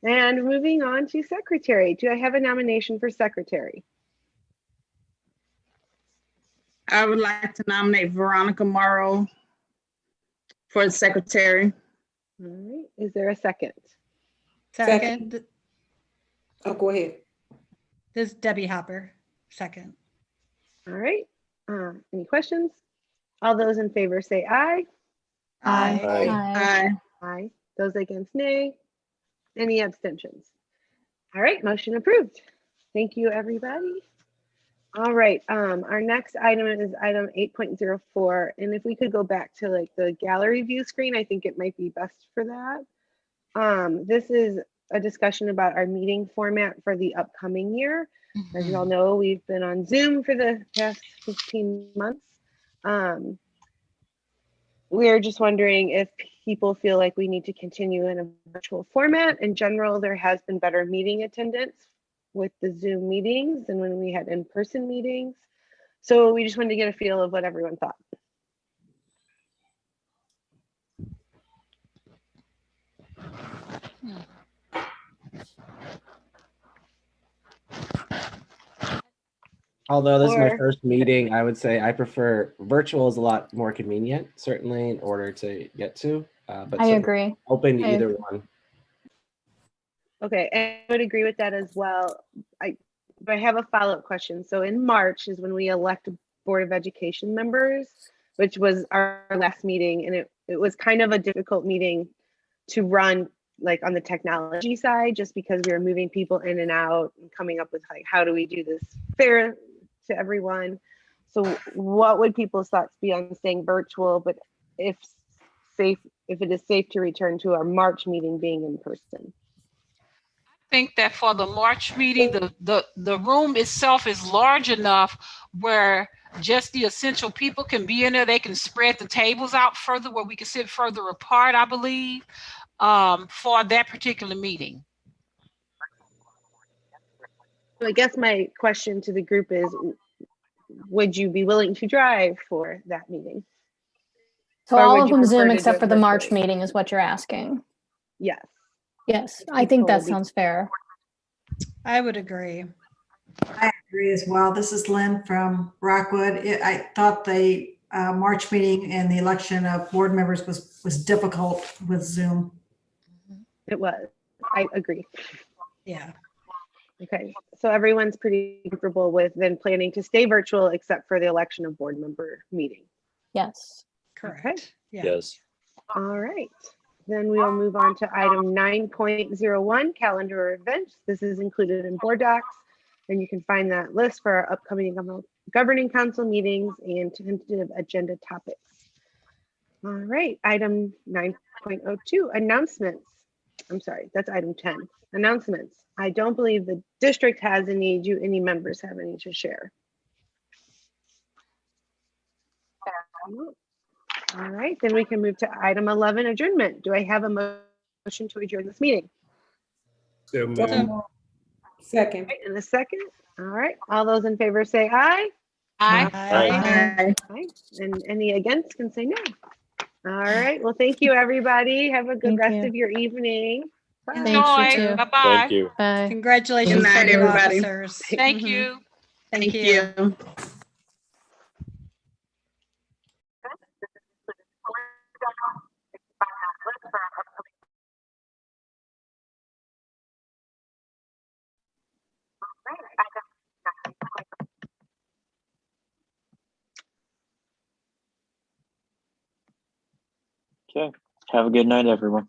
And moving on to secretary. Do I have a nomination for secretary? I would like to nominate Veronica Morrow for secretary. All right. Is there a second? Second. Oh, go ahead. This is Debbie Hopper, second. All right. Any questions? All those in favor say aye. Aye. Aye. Aye. Those against nay. Any abstentions? All right. Motion approved. Thank you, everybody. All right. Our next item is item 8.04. And if we could go back to like the gallery view screen, I think it might be best for that. This is a discussion about our meeting format for the upcoming year. As you all know, we've been on Zoom for the past 15 months. We're just wondering if people feel like we need to continue in a virtual format. In general, there has been better meeting attendance with the Zoom meetings than when we had in-person meetings. So we just wanted to get a feel of what everyone thought. Although this is my Or- first meeting, I would say I prefer virtual is a lot more convenient, certainly in order to get to. But I certainly agree. Open to I either agree. one. Okay, and I would agree with that as well. But I have a follow-up question. So in March is when we elect Board of Education members, which was our last meeting, and it was kind of a difficult meeting to run like on the technology side, just because we were moving people in and out and coming up with like, how do we do this fair to everyone? So what would people's thoughts be on staying virtual, but if it is safe to return to our March meeting being in person? I think that for the March meeting, the room itself is large enough where just the essential people can be in there. They can spread the tables out further where we can sit further apart, I believe, for that particular meeting. So I guess my question to the group is, would you be willing to drive for that meeting? So Or all would of you them prefer Zoom to do except it for the March virtually? meeting is what you're asking. Yes. Yes, I think that People will be- sounds fair. I would agree. I agree as well. This is Lynn from Rockwood. I thought the March meeting and the election of board members was difficult with Zoom. It was. I agree. Yeah. Okay, so everyone's pretty comfortable with then planning to stay virtual except for the election of board member meeting. Yes. Correct. Yeah. Yes. All right. Then we will move on to item 9.01, calendar events. This is included in board docs, and you can find that list for our upcoming governing council meetings and tentative agenda topics. All right, item 9.02, announcements. I'm sorry, that's item 10, announcements. I don't believe the district has any. Do any members have any to share? All right, then we can move to item 11, adjournment. Do I have a motion to adjourn this meeting? So moved. Second. Right, in a second. All right, all those in favor say aye. Aye. Aye. Aye. And any against can say no. All right, well, thank you, everybody. Have a good Thank rest you. of your evening. Bye. Thanks, you Enjoy. too. Bye-bye. Thank you. Bye. Congratulations, Good night, to the everybody. officers. Thank Mhm. you. Thank you. Okay. Have a good night, everyone.